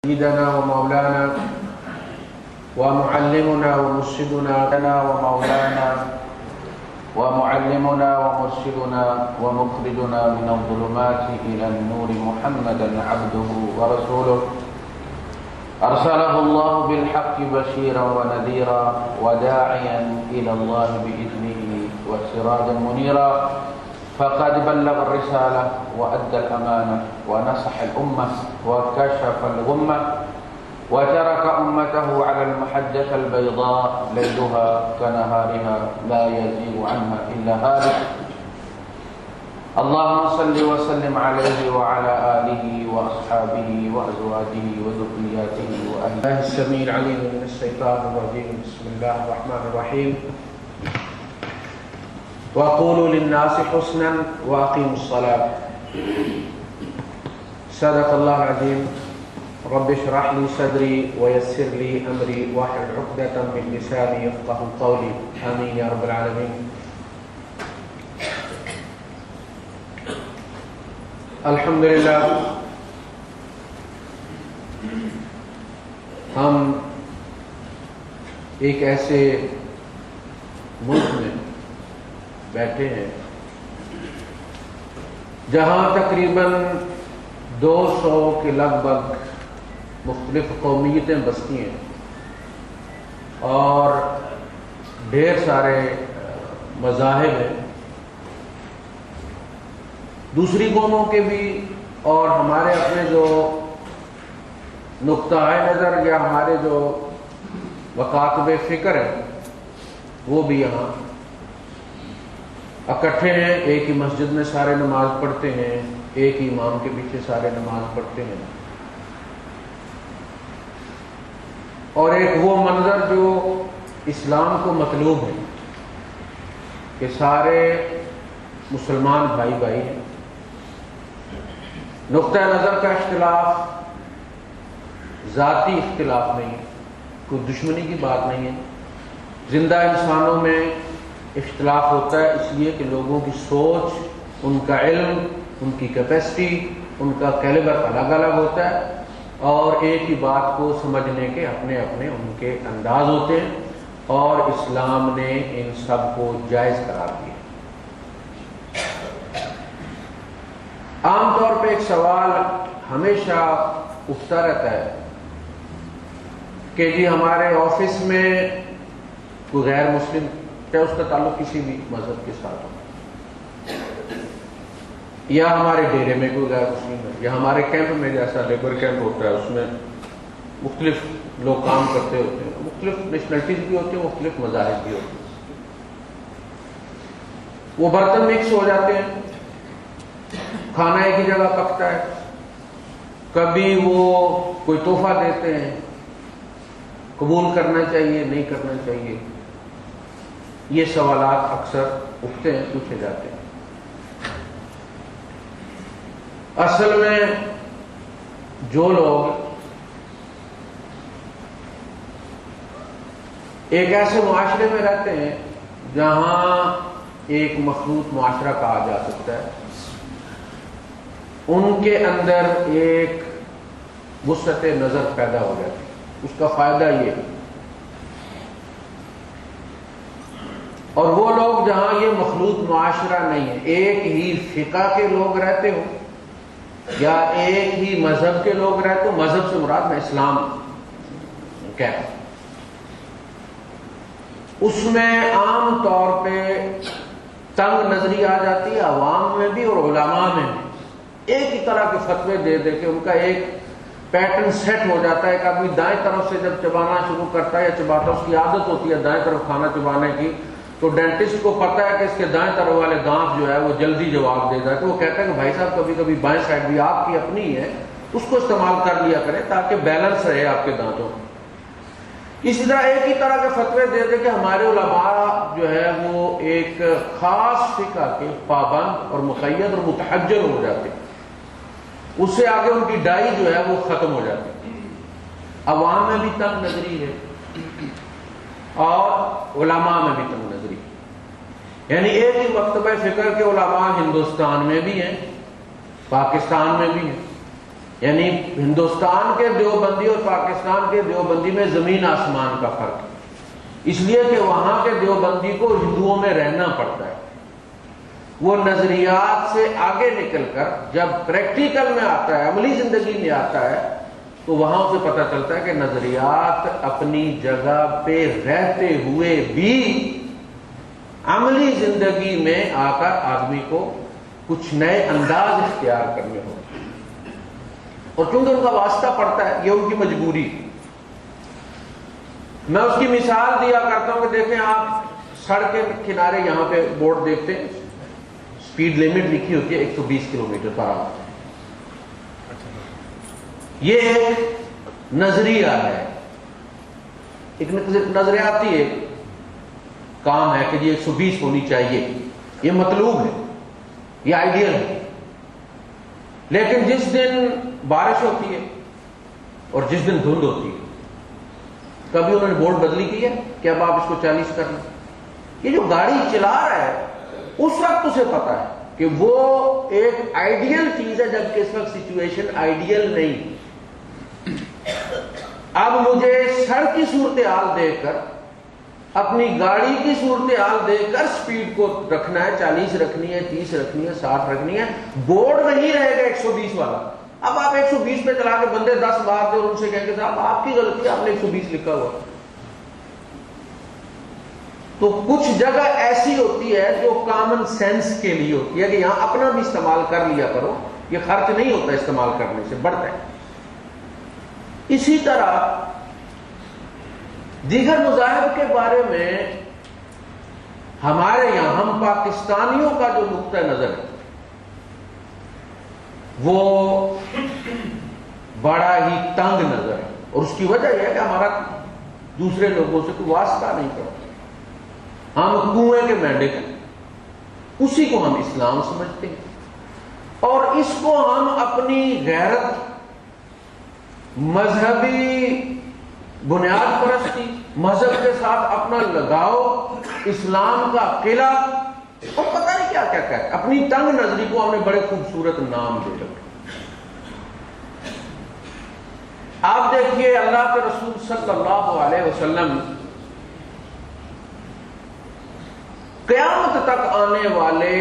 سيدنا ومولانا ومعلمنا ومرشدنا ومخرجنا من الظلمات إلى النور محمدا عبده ورسوله أرسله الله بالحق بشيرا ونذيرا وداعيا إلى الله بإذنه وسراجا منيرا فقد بلغ الرسالة وأدى الأمانة ونصح الأمة وكشف الغمة وترك أمته على المحجة البيضاء ليلها كنهارها لا يزيغ عنها إلا هالك اللهم صل وسلم عليه وعلى آله وأصحابه وأزواجه وذرياته وأهله الله السميع العليم من الشيطان الرجيم بسم الله الرحمن الرحيم وقولوا للناس حسنا وأقيموا الصلاة صدق الله العظيم رب اشرح لي صدري ويسر لي أمري واحلل عقدة من لساني يفقهوا قولي آمين يا رب العالمين. الحمدللہ ہم ایک ایسے ملک میں بیٹھے ہیں جہاں تقریباً 200 کے لگ بھگ مختلف قومیتیں بستی ہیں اور ڈھیر سارے مذاہب ہیں، دوسری قوموں کے بھی، اور ہمارے اپنے جو نقطۂ نظر یا ہمارے جو مکاتب فکر ہیں وہ بھی یہاں اکٹھے ہیں. ایک ہی مسجد میں سارے نماز پڑھتے ہیں، ایک ہی امام کے پیچھے سارے نماز پڑھتے ہیں، اور ایک وہ منظر جو اسلام کو مطلوب ہے کہ سارے مسلمان بھائی بھائی ہیں. نقطۂ نظر کا اختلاف ذاتی اختلاف نہیں ہے، کوئی دشمنی کی بات نہیں ہے. زندہ انسانوں میں اختلاف ہوتا ہے اس لیے کہ لوگوں کی سوچ، ان کا علم، ان کی کیپیسٹی، ان کا کیلیبر الگ الگ ہوتا ہے، اور ایک ہی بات کو سمجھنے کے اپنے اپنے ان کے انداز ہوتے ہیں، اور اسلام نے ان سب کو جائز قرار دیا. عام طور پہ ایک سوال ہمیشہ اٹھتا رہتا ہے کہ جی ہمارے آفس میں کوئی غیر مسلم، چاہے اس کا تعلق کسی بھی مذہب کے ساتھ ہو، یا ہمارے ڈیرے میں کوئی غیر مسلم ہے، یا ہمارے کیمپ میں جیسا لیبر کیمپ ہوتا ہے اس میں مختلف لوگ کام کرتے ہوتے ہیں، مختلف نیشنلٹیز بھی ہوتے ہیں، مختلف مذاہب بھی ہوتے ہیں. وہ برتن مکس ہو جاتے ہیں، کھانا ایک ہی جگہ پکتا ہے، کبھی وہ کوئی تحفہ دیتے ہیں، قبول کرنا چاہیے نہیں کرنا چاہیے، یہ سوالات اکثر اٹھتے ہیں، پوچھے جاتے ہیں. اصل میں جو لوگ ایک ایسے معاشرے میں رہتے ہیں جہاں ایک مخلوط معاشرہ کہا جا سکتا ہے، ان کے اندر ایک وسعت نظر پیدا ہو جاتی ہے. اس کا فائدہ یہ ہے. اور وہ لوگ جہاں یہ مخلوط معاشرہ نہیں ہے، ایک ہی فقہ کے لوگ رہتے ہو یا ایک ہی مذہب کے لوگ رہتے ہو، مذہب سے مراد میں اسلام کیا ہے، اس میں عام طور پہ تنگ نظری آ جاتی ہے، عوام میں بھی اور علماء میں بھی. ایک ہی طرح کے فتوے دے دے کے ان کا ایک پیٹرن سیٹ ہو جاتا ہے. ایک آدمی دائیں طرف سے جب چبانا شروع کرتا ہے یا چباتا، اس کی عادت ہوتی ہے دائیں طرف کھانا چبانے کی، تو ڈینٹسٹ کو پتا ہے کہ اس کے دائیں طرف والے دانت جو ہے وہ جلدی جواب دے گا، تو وہ کہتا ہے کہ بھائی صاحب کبھی کبھی بائیں سائڈ بھی آپ کی اپنی ہے، اس کو استعمال کر لیا کریں تاکہ بیلنس رہے آپ کے دانتوں. اسی طرح ایک ہی طرح کے فتوے دے دے کہ ہمارے علماء جو ہے وہ ایک خاص فقہ کے پابند اور مقید اور متحجر ہو جاتے ہیں، اس سے آگے ان کی ڈائی جو ہے وہ ختم ہو جاتی ہے. عوام میں بھی تنگ نظری ہے اور علماء میں بھی تنگ نظری ہے. یعنی ایک ہی مکتبہ فکر کے علماء ہندوستان میں بھی ہیں، پاکستان میں بھی ہیں، یعنی ہندوستان کے دیوبندی اور پاکستان کے دیوبندی میں زمین آسمان کا فرق ہے، اس لیے کہ وہاں کے دیوبندی کو ہندوؤں میں رہنا پڑتا ہے، وہ نظریات سے آگے نکل کر جب پریکٹیکل میں آتا ہے، عملی زندگی میں آتا ہے، تو وہاں سے پتہ چلتا ہے کہ نظریات اپنی جگہ پہ رہتے ہوئے بھی عملی زندگی میں آ کر آدمی کو کچھ نئے انداز اختیار کرنے ہوتے ہیں، اور چونکہ ان کا واسطہ پڑتا ہے، یہ ان کی مجبوری۔ میں اس کی مثال دیا کرتا ہوں کہ دیکھیں آپ سڑک کے کنارے یہاں پہ بورڈ دیکھتے ہیں، سپیڈ لیمٹ لکھی ہوتی ہے 120 کلومیٹر پر آور۔ یہ ایک نظریہ ہے، ایک نظریاتی ایک کام ہے کہ یہ 120 ہونی چاہیے، یہ مطلوب ہے، یہ آئیڈیل ہے۔ لیکن جس دن بارش ہوتی ہے اور جس دن دھند ہوتی ہے، کبھی انہوں نے بورڈ بدلی کی ہے کہ اب آپ اس کو 40 کر لیں؟ یہ جو گاڑی چلا رہا ہے اس وقت اسے پتا ہے کہ وہ ایک آئیڈیل چیز ہے، جبکہ اس وقت سچویشن آئیڈیل نہیں۔ اب مجھے سڑک کی صورتحال دیکھ کر، اپنی گاڑی کی صورتحال دیکھ کر سپیڈ کو رکھنا ہے، 40 رکھنی ہے، 30 رکھنی ہے، 60 رکھنی ہے، بورڈ نہیں رہے گا 120 والا۔ اب آپ 120 پہ چلا کے بندے 10 مار دے اور ان سے کہیں گے صاحب آپ کی غلطی ہے، آپ نے 120 لکھا ہوا۔ تو کچھ جگہ ایسی ہوتی ہے جو کامن سینس کے لیے ہوتی ہے کہ یہاں اپنا بھی استعمال کر لیا کرو، یہ خرچ نہیں ہوتا استعمال کرنے سے، بڑھتا ہے۔ اسی طرح دیگر مذاہب کے بارے میں ہمارے یہاں، ہم پاکستانیوں کا جو نقطہ نظر ہے وہ بڑا ہی تنگ نظر ہے، اور اس کی وجہ یہ ہے کہ ہمارا دوسرے لوگوں سے کوئی واسطہ نہیں پڑتا، ہم کنویں کے مینڈک ہیں، اسی کو ہم اسلام سمجھتے ہیں، اور اس کو ہم اپنی غیرت، مذہبی بنیاد پرستی، مذہب کے ساتھ اپنا لگاؤ، اسلام کا قلعہ، اور پتہ نہیں کیا کیا کہتے، اپنی تنگ نظری کو ہم نے بڑے خوبصورت نام دے رکھے۔ آپ دیکھیے اللہ کے رسول صلی اللہ علیہ وسلم قیامت تک آنے والے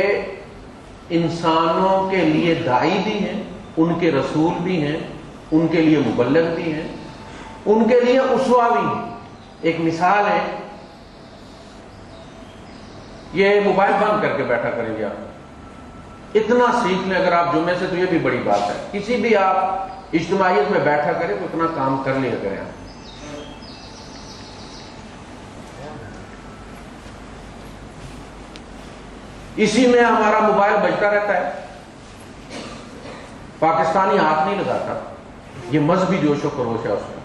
انسانوں کے لیے داعی بھی ہیں، ان کے رسول بھی ہیں، ان کے لیے مبلغ بھی ہیں، ان کے لیے اسوہ بھی ہیں۔ ایک مثال ہے، یہ موبائل بند کر کے بیٹھا کریں گے آپ، اتنا سیکھ لیں اگر آپ جمعے سے، تو یہ بھی بڑی بات ہے۔ کسی بھی آپ اجتماعیت میں بیٹھا کریں تو اتنا کام کر لیا کریں آپ۔ اسی میں ہمارا موبائل بجتا رہتا ہے، پاکستانی ہاتھ نہیں لگاتا، یہ مذہبی جوش و خروش ہے، اس میں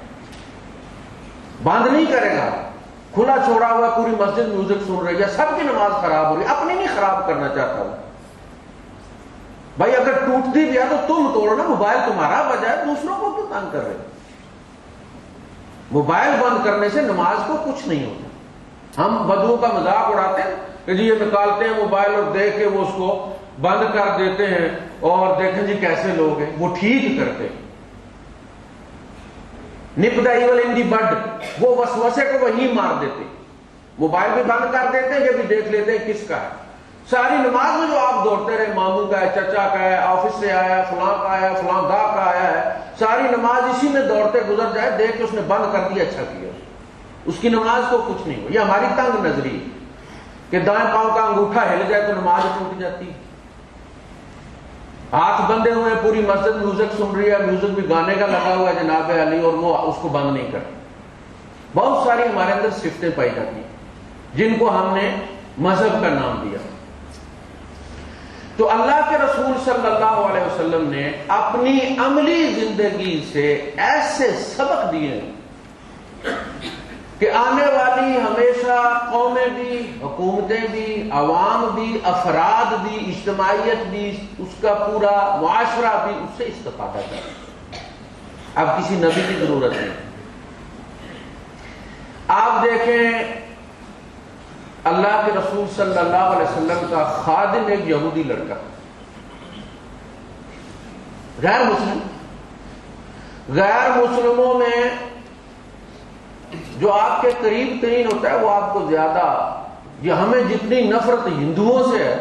بند نہیں کرے گا، کھلا چھوڑا ہوا پوری مسجد میوزک سن رہی ہے، سب کی نماز خراب ہو رہی ہے، اپنی نہیں خراب کرنا چاہتا ہوں بھائی، اگر ٹوٹتی بھی ہے تو تم توڑنا، موبائل تمہارا بجائے دوسروں کو کیوں تنگ کر رہے؟ موبائل بند کرنے سے نماز کو کچھ نہیں ہوتا۔ ہم بدوؤں کا مذاق اڑاتے ہیں کہ جی یہ نکالتے ہیں موبائل اور دیکھ کے وہ اس کو بند کر دیتے ہیں، اور دیکھیں جی کیسے لوگ ہیں، وہ ٹھیک کرتے ہیں۔ نپ دا ایول ان دی بڈ، وہ وسوسے کو وہیں مار دیتے، موبائل بھی بند کر دیتے ہیں، یہ بھی دیکھ لیتے ہیں کس کا ہے۔ ساری نماز میں جو آپ دوڑتے رہے، ماموں کا ہے، چچا کا ہے، آفس سے آیا ہے، فلاں کا آیا ہے، فلاں گاہ کا آیا ہے، ساری نماز اسی میں دوڑتے گزر جائے، دیکھ کے اس نے بند کر دیا، اچھا کیا، اس کی نماز کو کچھ نہیں ہوا۔ یہ ہماری تنگ نظری کہ دائیں پاؤں کا انگوٹھا ہل جائے تو نماز ٹوٹ جاتی ہے۔ ہاتھ بندے ہوئے ہیں، پوری مسجد میوزک سن رہی ہے، میوزک بھی گانے کا لگا ہوا ہے جناب علی، اور وہ اس کو بند نہیں کرتے۔ بہت ساری ہمارے اندر صفتیں پائی جاتی ہیں جن کو ہم نے مذہب کا نام دیا۔ تو اللہ کے رسول صلی اللہ علیہ وسلم نے اپنی عملی زندگی سے ایسے سبق دیے کہ آنے والی ہمیشہ قومیں بھی، حکومتیں بھی، عوام بھی، افراد بھی، اجتماعیت بھی، اس کا پورا معاشرہ بھی اس سے استفادہ کرے۔ اب کسی نبی کی ضرورت نہیں۔ آپ دیکھیں اللہ کے رسول صلی اللہ علیہ وسلم کا خادم ایک یہودی لڑکا، غیر مسلم، غیر مسلموں میں جو آپ کے قریب ترین ہوتا ہے وہ آپ کو زیادہ، یا ہمیں جتنی نفرت ہندوؤں سے ہے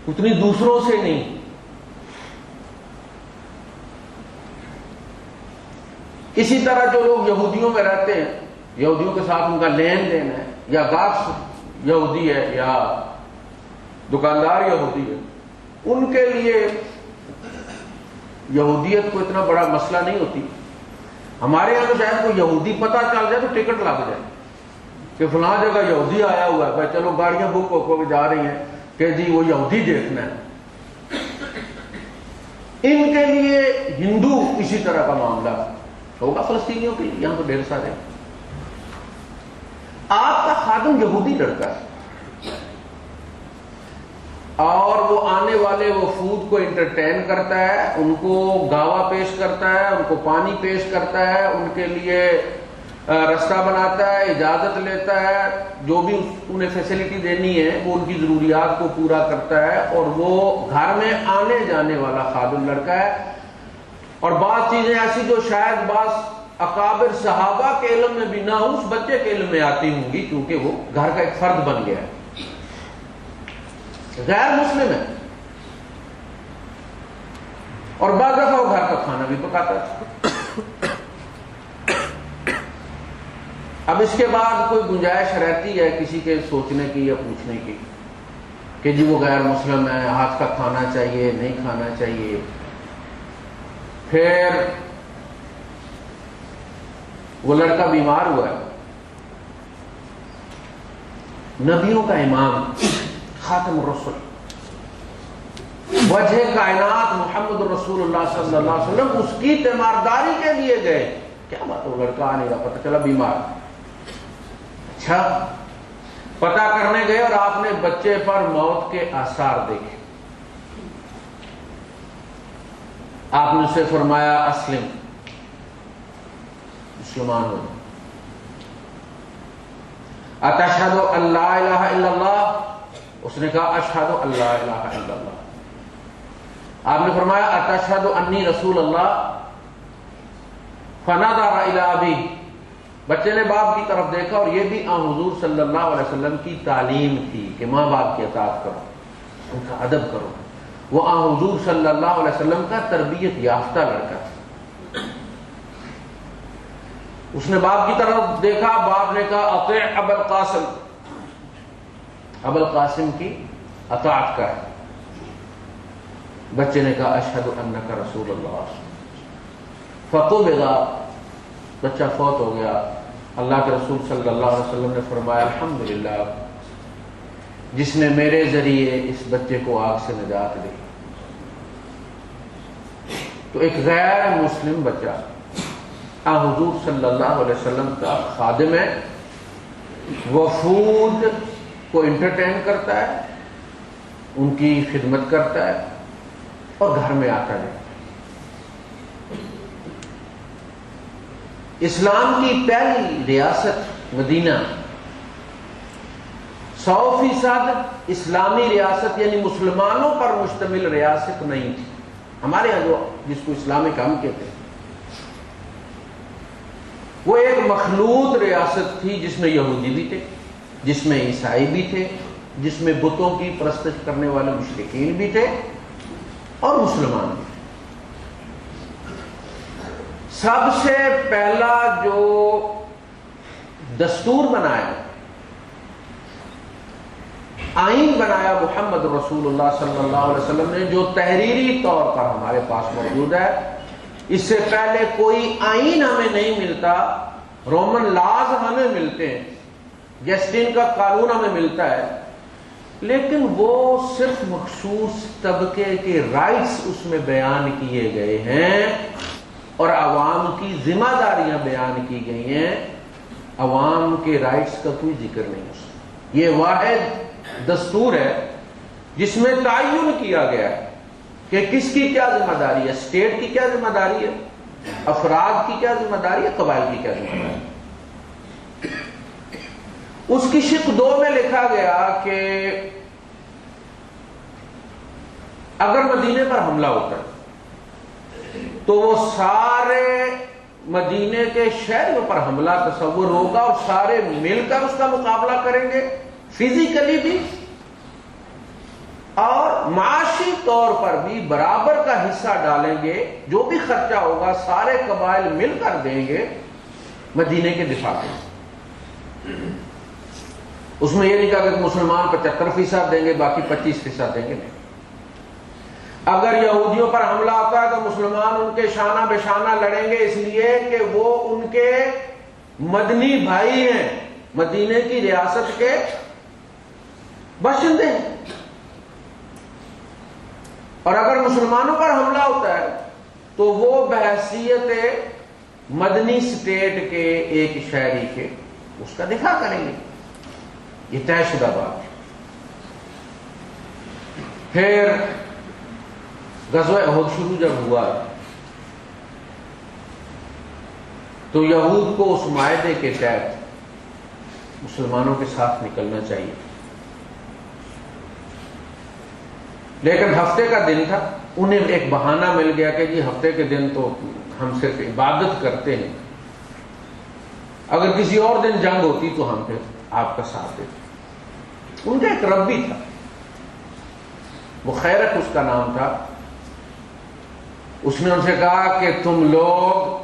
اتنی دوسروں سے نہیں۔ اسی طرح جو لوگ یہودیوں میں رہتے ہیں، یہودیوں کے ساتھ ان کا لین دین ہے، یا گاہک یہودی ہے یا دکاندار یہودی ہے، ان کے لیے یہودیت کو اتنا بڑا مسئلہ نہیں ہوتی۔ ہمارے یہاں تو شاید کوئی یہودی پتہ چل جائے تو ٹکٹ لگ جائے کہ فلاں جگہ یہودی آیا ہوا ہے، بھائی چلو گاڑیاں بک ہو کے جا رہی ہیں کہ جی وہ یہودی دیکھنا ہے۔ ان کے لیے ہندو اسی طرح کا معاملہ ہوگا، فلسطینیوں کے لیے یہاں تو ڈھیر سارے۔ آپ کا خادم یہودی لڑکا ہے اور وہ آنے والے وفود کو انٹرٹین کرتا ہے، ان کو گاوا پیش کرتا ہے، ان کو پانی پیش کرتا ہے، ان کے لیے رستہ بناتا ہے، اجازت لیتا ہے، جو بھی انہیں فیسلٹی دینی ہے وہ ان کی ضروریات کو پورا کرتا ہے، اور وہ گھر میں آنے جانے والا خادم لڑکا ہے۔ اور بعض چیزیں ایسی جو شاید بعض اکابر صحابہ کے علم میں بھی نہ ہو، اس بچے کے علم میں آتی ہوں گی، کیونکہ وہ گھر کا ایک فرد بن گیا ہے، غیر مسلم ہے، اور بعض دفعہ وہ گھر کا کھانا بھی پکاتا ہے۔ اب اس کے بعد کوئی گنجائش رہتی ہے کسی کے سوچنے کی یا پوچھنے کی کہ جی وہ غیر مسلم ہے، ہاتھ کا کھانا چاہیے نہیں کھانا چاہیے۔ پھر وہ لڑکا بیمار ہوا ہے، نبیوں کا امام خاتم الرسول وجہ کائنات محمد رسول اللہ صلی اللہ علیہ وسلم اس کی تیمارداری کے لیے گئے۔ کیا بات ہے، وہ لڑکا آنے کا پتہ چلا بیمار۔ اچھا، پتہ کرنے گئے اور آپ نے بچے پر موت کے آثار دیکھے۔ آپ نے اسے فرمایا اسلم، مسلمان ہو جائے۔ اتشہد ان لا الہ الا اللہ، اس نے کہا اشہد ان لا الہ الا اللہ۔ آپ نے فرمایا اتشہد انی رسول اللہ، فنظر الی ابیہ، بچے نے باپ کی طرف دیکھا، اور یہ بھی حضور صلی اللہ علیہ وسلم کی تعلیم تھی کہ ماں باپ کی اطاعت کرو، ان کا ادب کرو۔ وہ حضور صلی اللہ علیہ وسلم کا تربیت یافتہ لڑکا تھا۔ اس نے باپ کی طرف دیکھا، باپ نے کہا اطیع ابا القاسم، ابا القاسم کی اطاعت کر۔ بچے نے کہا اشہد انک رسول اللہ، فقبض، بچہ فوت ہو گیا۔ اللہ کے رسول صلی اللہ علیہ وسلم نے فرمایا الحمدللہ جس نے میرے ذریعے اس بچے کو آگ سے نجات دی۔ تو ایک غیر مسلم بچہ حضور صلی اللہ علیہ وسلم کا خادم ہے، وفود کو انٹرٹین کرتا ہے، ان کی خدمت کرتا ہے، اور گھر میں آتا ہے۔ اسلام کی پہلی ریاست مدینہ 100% اسلامی ریاست یعنی مسلمانوں پر مشتمل ریاست نہیں تھی۔ ہمارے یہاں جو جس کو اسلامک ہم کہتے ہیں، وہ ایک مخلوط ریاست تھی جس میں یہودی بھی تھے، جس میں عیسائی بھی تھے، جس میں بتوں کی پرستش کرنے والے مشرکین بھی تھے، اور مسلمان بھی تھے۔ سب سے پہلا جو دستور بنایا، آئین بنایا محمد رسول اللہ صلی اللہ علیہ وسلم نے، جو تحریری طور پر ہمارے پاس موجود ہے۔ اس سے پہلے کوئی آئین ہمیں نہیں ملتا، رومن لاز ہمیں ملتے ہیں، جسٹن کا قانون ہمیں ملتا ہے، لیکن وہ صرف مخصوص طبقے کے رائٹس اس میں بیان کیے گئے ہیں، اور عوام کی ذمہ داریاں بیان کی گئی ہیں۔ عوام کے رائٹس کا کوئی ذکر نہیں ہے۔ یہ واحد دستور ہے جس میں تعین کیا گیا ہے کہ کس کی کیا ذمہ داری ہے، اسٹیٹ کی کیا ذمہ داری ہے، افراد کی کیا ذمہ داری ہے، قبائل کی کیا ذمہ داری ہے۔ اس کی شق 2 میں لکھا گیا کہ اگر مدینے پر حملہ ہوتا ہے تو وہ سارے مدینے کے شہریوں پر حملہ تصور ہوگا اور سارے مل کر اس کا مقابلہ کریں گے، فزیکلی بھی اور معاشی طور پر بھی برابر کا حصہ ڈالیں گے، جو بھی خرچہ ہوگا سارے قبائل مل کر دیں گے مدینے کے دفاع میں۔ اس میں یہ نہیں کہا کہ مسلمان 75% دیں گے باقی 25% دیں گے، نہیں۔ اگر یہودیوں پر حملہ ہوتا ہے تو مسلمان ان کے شانہ بشانہ لڑیں گے، اس لیے کہ وہ ان کے مدنی بھائی ہیں، مدینے کی ریاست کے باشندے ہیں۔ اور اگر مسلمانوں پر حملہ ہوتا ہے تو وہ بحیثیت مدنی سٹیٹ کے ایک شہری کے اس کا دفاع کریں گے، یہ طے شدہ بات ہے۔ پھر غزوہ احد شروع جب ہوا تو یہود کو اس معاہدے کے تحت مسلمانوں کے ساتھ نکلنا چاہیے، لیکن ہفتے کا دن تھا، انہیں ایک بہانہ مل گیا کہ جی ہفتے کے دن تو ہم صرف عبادت کرتے ہیں، اگر کسی اور دن جنگ ہوتی تو ہم پھر آپ کا ساتھ دیتے۔ ان کا ایک ربی تھا، وہ خیرک اس کا نام تھا، اس نے ان سے کہا کہ تم لوگ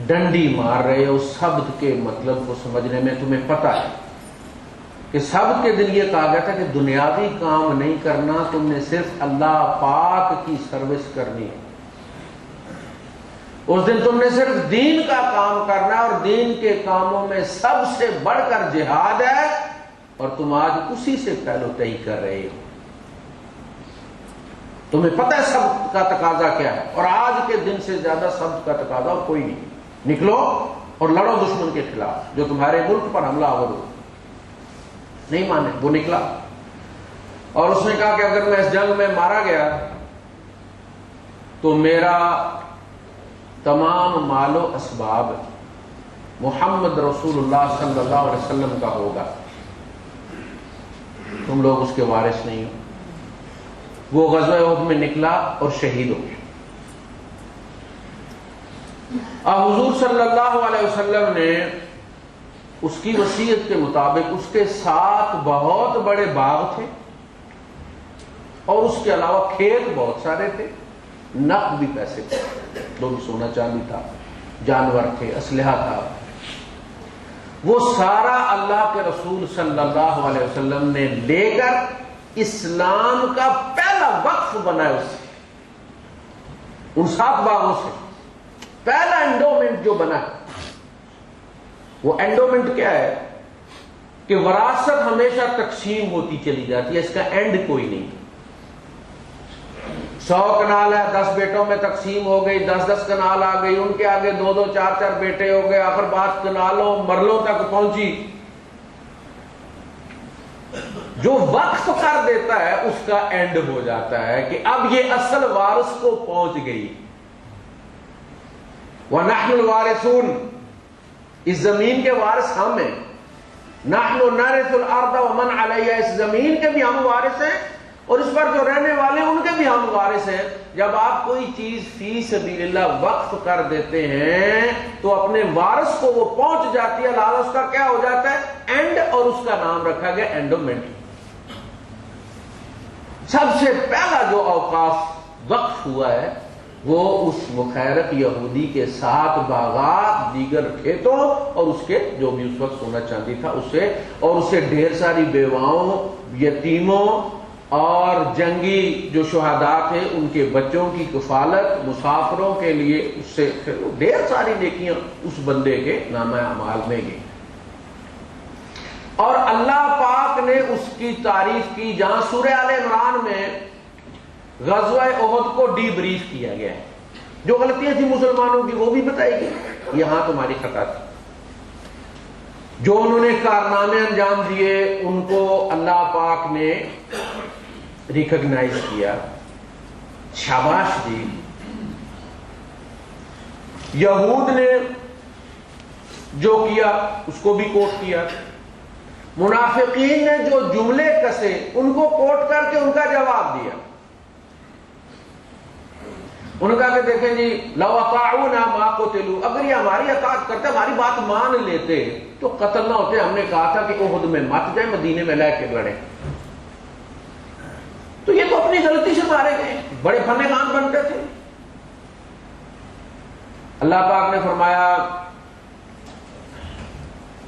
ڈنڈی مار رہے ہو، سبت کے مطلب کو سمجھنے میں تمہیں پتہ ہے کہ سبت کے دن یہ کہا گیا تھا کہ دنیاوی کام نہیں کرنا، تم نے صرف اللہ پاک کی سروس کرنی ہے، اس دن تم نے صرف دین کا کام کرنا ہے، اور دین کے کاموں میں سب سے بڑھ کر جہاد ہے، اور تم آج اسی سے پہلو تہی کر رہے ہو۔ تمہیں پتہ ہے سبت کا تقاضا کیا ہے، اور آج کے دن سے زیادہ سبت کا تقاضا اور کوئی نہیں۔ نکلو اور لڑو دشمن کے خلاف جو تمہارے ملک پر حملہ آور ہو۔ نہیں مانے، وہ نکلا اور اس نے کہا کہ اگر میں اس جنگ میں مارا گیا تو میرا تمام مال و اسباب محمد رسول اللہ صلی اللہ علیہ وسلم کا ہوگا، تم لوگ اس کے وارث نہیں ہو۔ وہ غزوہ احد میں نکلا اور شہید ہو گیا۔ حضور صلی اللہ علیہ وسلم نے اس کی وصیت کے مطابق اس کے ساتھ بہت بڑے باغ تھے، اور اس کے علاوہ کھیت بہت سارے تھے، نقد بھی پیسے تھے، جو بھی سونا چاندی تھا، جانور تھے، اسلحہ تھا، وہ سارا اللہ کے رسول صلی اللہ علیہ وسلم نے لے کر اسلام کا پہلا وقف بنایا، اس سے ان 7 باغوں سے پہلا انڈومنٹ جو بنا۔ وہ انڈومنٹ کیا ہے کہ وراثت ہمیشہ تقسیم ہوتی چلی جاتی ہے، اس کا اینڈ کوئی نہیں۔ 100 کنال ہے، 10 بیٹوں میں تقسیم ہو گئی، 10 کنال آ گئی، ان کے آگے 2 4 بیٹے ہو گئے، آخر بات کنالوں مرلوں تک پہنچی۔ جو وقف کر دیتا ہے اس کا اینڈ ہو جاتا ہے کہ اب یہ اصل وارث کو پہنچ گئی۔ وَنَحْنُ الْوَارِثُونَ، اس زمین کے وارث ہم ہیں۔ نَحْنُ نَرِثُ الْأَرْضَ وَمَنْ عَلَيْهَا، اس زمین کے بھی ہم وارث ہیں اور اس پر جو رہنے والے ان کے بھی ہم وارث ہیں۔ جب آپ کوئی چیز فی سبیل اللہ وقف کر دیتے ہیں تو اپنے وارث کو وہ پہنچ جاتی ہے، لہذا اس کا کیا ہو جاتا ہے اینڈ، اور اس کا نام رکھا گیا اینڈومنٹ۔ سب سے پہلا جو اوقاف وقف ہوا ہے وہ اس مخیرق یہودی کے 7 باغات، دیگر کھیتوں اور اس کے جو بھی اس وقت سونا چاندی تھا اسے، اور اسے ڈھیر ساری بیواؤں، یتیموں اور جنگی جو شہداء تھے ان کے بچوں کی کفالت، مسافروں کے لیے، اس سے ڈھیر ساری نیکیاں اس بندے کے نامہ اعمال میں گئی۔ اور اللہ پاک نے اس کی تعریف کی جہاں سورہ آل عمران میں غزوہ احد کو ڈی بریف کیا گیا ہے، جو غلطیاں تھیں مسلمانوں کی وہ بھی بتائی گئی، یہاں تمہاری خطا تھی، جو انہوں نے کارنامے انجام دیے ان کو اللہ پاک نے ریکگنائز کیا، شاباش دی۔ یہود نے جو کیا اس کو بھی کوٹ کیا، منافقین نے جو جملے کسے ان کو کوٹ کر کے ان کا جواب دیا۔ انہوں نے کہا کہ دیکھیں جی لو اطاعونا ما قتلوا، اگر یہ ہماری اطاعت کرتے ہماری بات مان لیتے تو قتل نہ ہوتے. ہم نے کہا تھا کہ احد میں مت جائیں، مدینے میں لے کے لڑیں. تو یہ تو اپنی غلطی سے مارے گئے، بڑے فن کام بنتے تھے. اللہ پاک نے فرمایا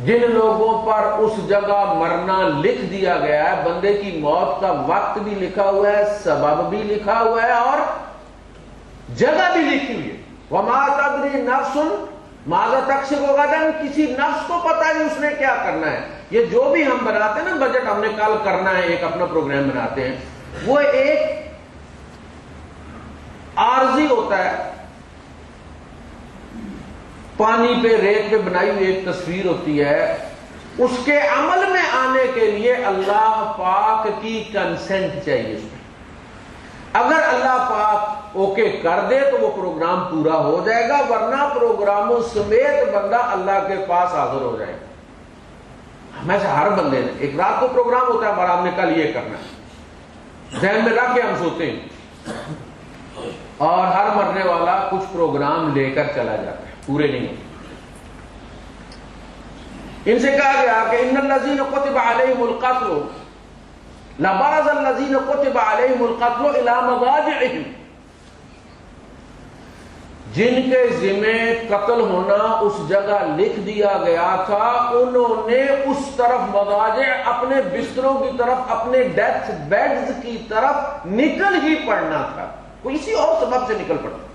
جن لوگوں پر اس جگہ مرنا لکھ دیا گیا ہے، بندے کی موت کا وقت بھی لکھا ہوا ہے، سبب بھی لکھا ہوا ہے اور جگہ بھی لکھی ہوئی ہے. وَمَا تَدْرِي نَفْسٌ مَاذَا تَكْسِبُ غَدًا، کسی نفس کو پتہ نہیں اس نے کیا کرنا ہے. یہ جو بھی ہم بناتے ہیں نا بجٹ، ہم نے کل کرنا ہے، ایک اپنا پروگرام بناتے ہیں، وہ ایک عارضی ہوتا ہے، پانی پہ ریت پہ بنائی ہوئی ایک تصویر ہوتی ہے. اس کے عمل میں آنے کے لیے اللہ پاک کی کنسنٹ چاہیے. اس میں اگر اللہ پاک اوکے کر دے تو وہ پروگرام پورا ہو جائے گا، ورنہ پروگراموں سمیت بندہ اللہ کے پاس حاضر ہو جائے گا. ہمیں سے ہر بندے نے ایک رات کو پروگرام ہوتا ہے ہمارا، ہم نے کل یہ کرنا ہے، ذہن میں رکھ کے ہم سوتے ہیں، اور ہر مرنے والا کچھ پروگرام لے کر چلا جاتا ہے، پورے نہیں ہوتے. ان سے کہا گیا کہ ان الذین کتب علیہم القتل لبعض الذین کتب علیہم القتل الی مضاجعہم، جن کے ذمہ قتل ہونا اس جگہ لکھ دیا گیا تھا، انہوں نے اس طرف مضاجع، اپنے بستروں کی طرف، اپنے ڈیتھ بیڈز کی طرف نکل ہی پڑنا تھا، کوئی اسی اور سبب سے نکل پڑتا.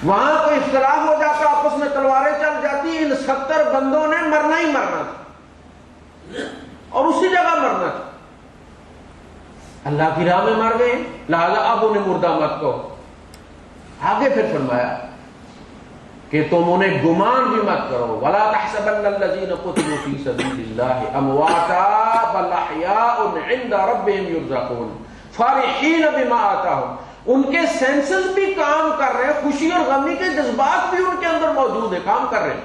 وہاں کوئی اختلاف ہو جاتا، آپس میں تلواریں چل جاتی، ان 70 بندوں نے مرنا ہی مرنا تھا اور اسی جگہ مرنا تھا. اللہ کی راہ میں مر گئے، لہذا اب انہیں مردہ مت کہو. آگے پھر فرمایا کہ تم انہیں گمان بھی مت کرو. وَلَا تَحْسَبَنَّ الَّذِينَ قُتِلُوا فِي سَبِيلِ اللَّهِ أَمْوَاتًا بَلْ أَحْيَاءٌ عِندَ رَبِّهِمْ يُرْزَقُونَ فَرِحِينَ بِمَا آتَاهُمْ. ان کے سینسز بھی کام کر رہے ہیں، خوشی اور غمی کے جذبات بھی ان کے اندر موجود ہیں، کام کر رہے ہیں.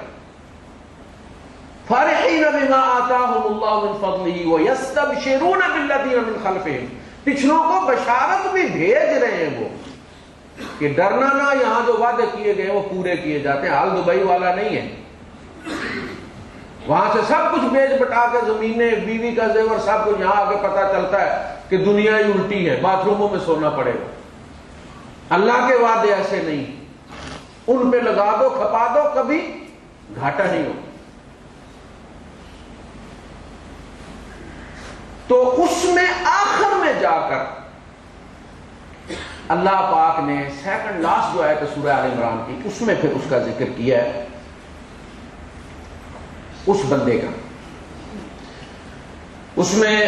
فَرِحِينَ بِمَا آتَاهُمُ اللَّهُ مِنْ فَضْلِهِ وَيَسْتَبْشِرُونَ بِالَّذِينَ مِنْ خَلْفِهِمْ. پچھلوں کو بشارت بھی بھیج رہے ہیں وہ کہ ڈرنا نہ، یہاں جو وعدے کیے گئے وہ پورے کیے جاتے ہیں. حال دبئی والا نہیں ہے، وہاں سے سب کچھ بیچ بٹا کے زمینیں، بیوی کا زیور، سب کچھ یہاں آگے پتا چلتا ہے کہ دنیا ہی الٹی ہے، باتھ روموں میں سونا پڑے گا. اللہ کے وعدے ایسے نہیں، ان پہ لگا دو، کھپا دو، کبھی گھاٹا نہیں ہو. تو اس میں آخر میں جا کر اللہ پاک نے سیکنڈ لاسٹ جو آیت سورہ آل عمران کی، اس میں پھر اس کا ذکر کیا ہے، اس بندے کا. اس میں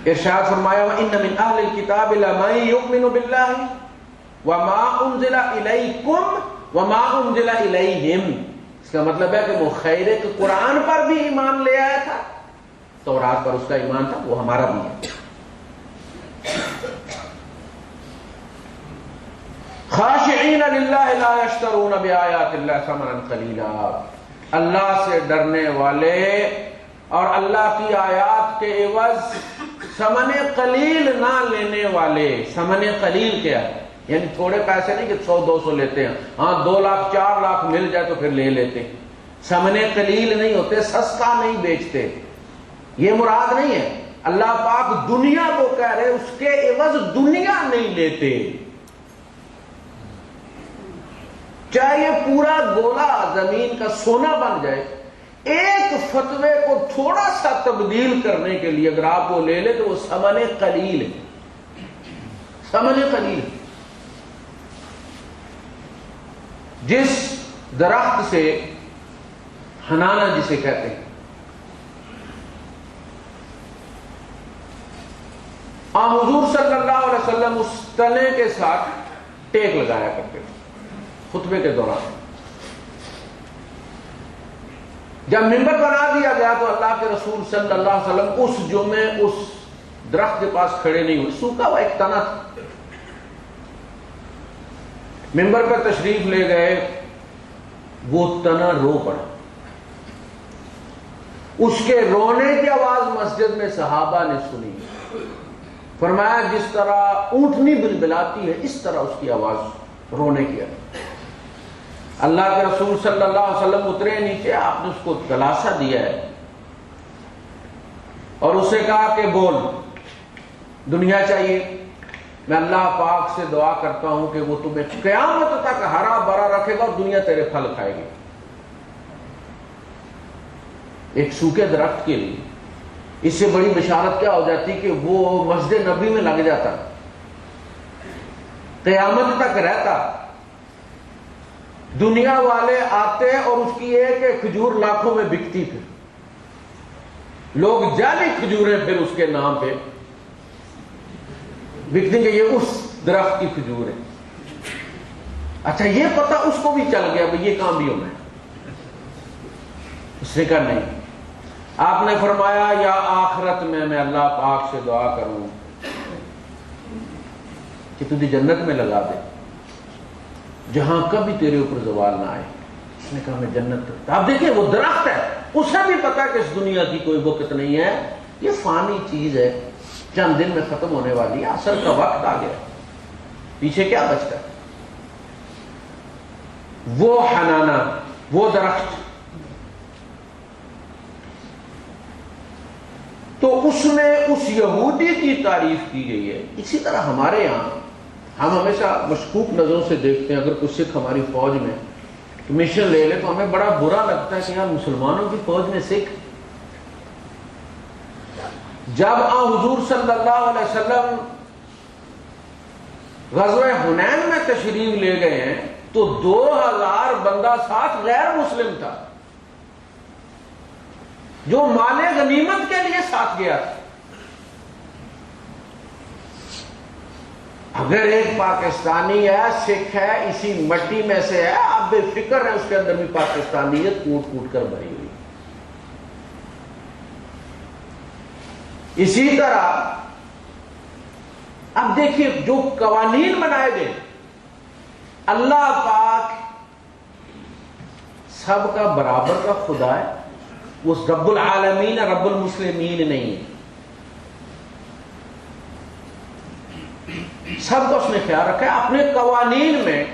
ارشاد فرمایا وَإِنَّ مِنْ أَهْلِ الْكِتَابِ لَمَن يُؤْمِنُ بِاللَّهِ وَمَا أُنزِلَ إِلَيْكُمْ وَمَا أُنزِلَ إِلَيْهِمْ. اس کا مطلب ہے کہ مخیرق قرآن پر بھی ایمان لے آیا تھا، تورات پر اس کا ایمان تھا، وہ ہمارا بھی ہے. خاشعین للہ لا یشترون بآیات اللہ ثمنا قلیلا. اللہ سے ڈرنے والے اور اللہ کی آیات کے عوض ثمن قلیل نہ لینے والے. ثمن قلیل کیا ہے؟ یعنی تھوڑے پیسے نہیں کہ 100-200 لیتے ہیں، ہاں 2 لاکھ 4 لاکھ مل جائے تو پھر لے لیتے. ثمن قلیل نہیں ہوتے، سستا نہیں بیچتے، یہ مراد نہیں ہے. اللہ پاک دنیا کو کہہ رہے، اس کے عوض دنیا نہیں لیتے. چاہے یہ پورا گولا زمین کا سونا بن جائے، ایک فتوے کو تھوڑا سا تبدیل کرنے کے لیے اگر آپ وہ لے لیں تو وہ ثمن قلیل ہے. ثمن قلیل. جس درخت سے حنانہ جسے کہتے ہیں، حضور صلی اللہ علیہ وسلم اس تنے کے ساتھ ٹیک لگایا کرتے تھے خطبے کے دوران. جب منبر بنا دیا گیا تو اللہ کے رسول صلی اللہ علیہ وسلم اس جمعے اس درخت کے پاس کھڑے نہیں ہوئے، سوکھا ہوا ایک تنا تھا. منبر پر تشریف لے گئے، وہ تنا رو پڑا. اس کے رونے کی آواز مسجد میں صحابہ نے سنی. فرمایا جس طرح اونٹنی بلبلاتی ہے اس طرح اس کی آواز رونے کی ہے۔ اللہ کے رسول صلی اللہ علیہ وسلم اترے نیچے، آپ نے اس کو دلاسا دیا ہے اور اسے کہا کہ بول، دنیا چاہیے؟ میں اللہ پاک سے دعا کرتا ہوں کہ وہ تمہیں قیامت تک ہرا بھرا رکھے گا اور دنیا تیرے پھل کھائے گی۔ ایک سوکھے درخت کے لیے اس سے بڑی بشارت کیا ہو جاتی کہ وہ مسجد نبی میں لگ جاتا، قیامت تک رہتا، دنیا والے آتے اور اس کی ایک ایک کھجور لاکھوں میں بکتی تھی، لوگ جعلی کھجوریں پھر اس کے نام پہ بکتی کہ یہ اس درخت کی کھجور ہے۔ اچھا یہ پتہ اس کو بھی چل گیا بھئی یہ کام بھی ہونا ہے، اس نے کہا نہیں۔ آپ نے فرمایا یا آخرت میں اللہ پاک سے دعا کروں کہ تجھے جنت میں لگا دے جہاں کبھی تیرے اوپر زوال نہ آئے۔ اس نے کہا میں جنت۔ آپ دیکھیں وہ درخت ہے، اسے بھی پتا کہ اس دنیا کی کوئی وقت نہیں ہے، یہ فانی چیز ہے، چند دن میں ختم ہونے والی ہے، اصل کا وقت آ گیا، پیچھے کیا بچتا ہے؟ وہ حنانا، وہ درخت، تو اس میں اس یہودی کی تعریف کی گئی ہے۔ اسی طرح ہمارے یہاں ہم ہمیشہ مشکوک نظروں سے دیکھتے ہیں، اگر کوئی سکھ ہماری فوج میں مشن لے لے تو ہمیں بڑا برا لگتا ہے کہ یار مسلمانوں کی فوج میں سکھ۔ جب حضور صلی اللہ علیہ وسلم غزوہ حنین میں تشریف لے گئے ہیں تو 2000 بندہ ساتھ غیر مسلم تھا جو مال غنیمت کے لیے ساتھ گیا تھا۔ اگر ایک پاکستانی ہے، سکھ ہے، اسی مٹی میں سے ہے، آپ بے فکر ہیں اس کے اندر بھی پاکستانیت کوٹ کوٹ کر بھری ہوئی۔ اسی طرح اب دیکھیے جو قوانین بنائے گئے، اللہ پاک سب کا برابر کا خدا ہے، وہ رب العالمین رب المسلمین نہیں ہے، سب کو اس نے خیال رکھا ہے۔ اپنے قوانین میں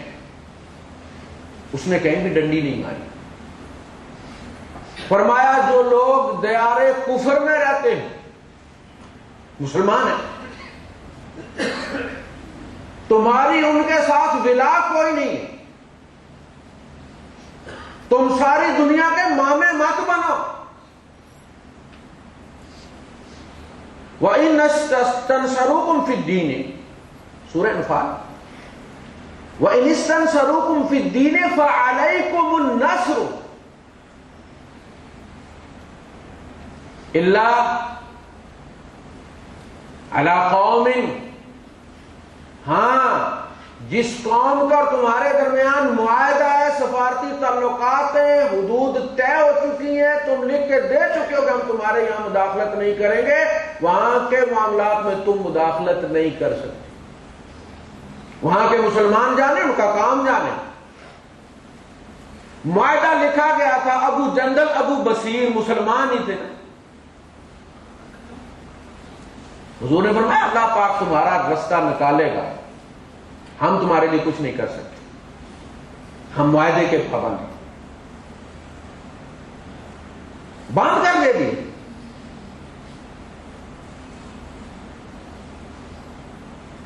اس نے کہیں بھی ڈنڈی نہیں ماری۔ فرمایا جو لوگ دیار کفر میں رہتے ہیں، مسلمان ہیں، تمہاری ان کے ساتھ ولا کوئی نہیں، تم ساری دنیا کے مامے مت بنو۔ وَإِنْ اسْتَنْصَرُوكُمْ فِي الدِّينِ، سورہ انفال، وَإِنْ اسْتَنْصَرُوكُمْ فِي الدِّينِ فَعَلَيْكُمُ النَّصْرُ إِلَّا عَلَىٰ قَوْمٍ، ہاں جس قوم کا تمہارے درمیان معاہدہ ہے، سفارتی تعلقات ہیں، حدود طے ہو چکی ہیں، تم لکھ کے دے چکے ہو کہ ہم تمہارے یہاں مداخلت نہیں کریں گے، وہاں کے معاملات میں تم مداخلت نہیں کر سکتے۔ وہاں کے مسلمان جانے، ان کا کام جانے۔ معاہدہ لکھا گیا تھا، ابو جندل ابو بصیر مسلمان ہی تھے۔ حضور نے فرمایا اللہ پاک تمہارا رستہ نکالے گا، ہم تمہارے لیے کچھ نہیں کر سکتے، ہم معاہدے کے پابند ہیں۔ بند کر دے دی۔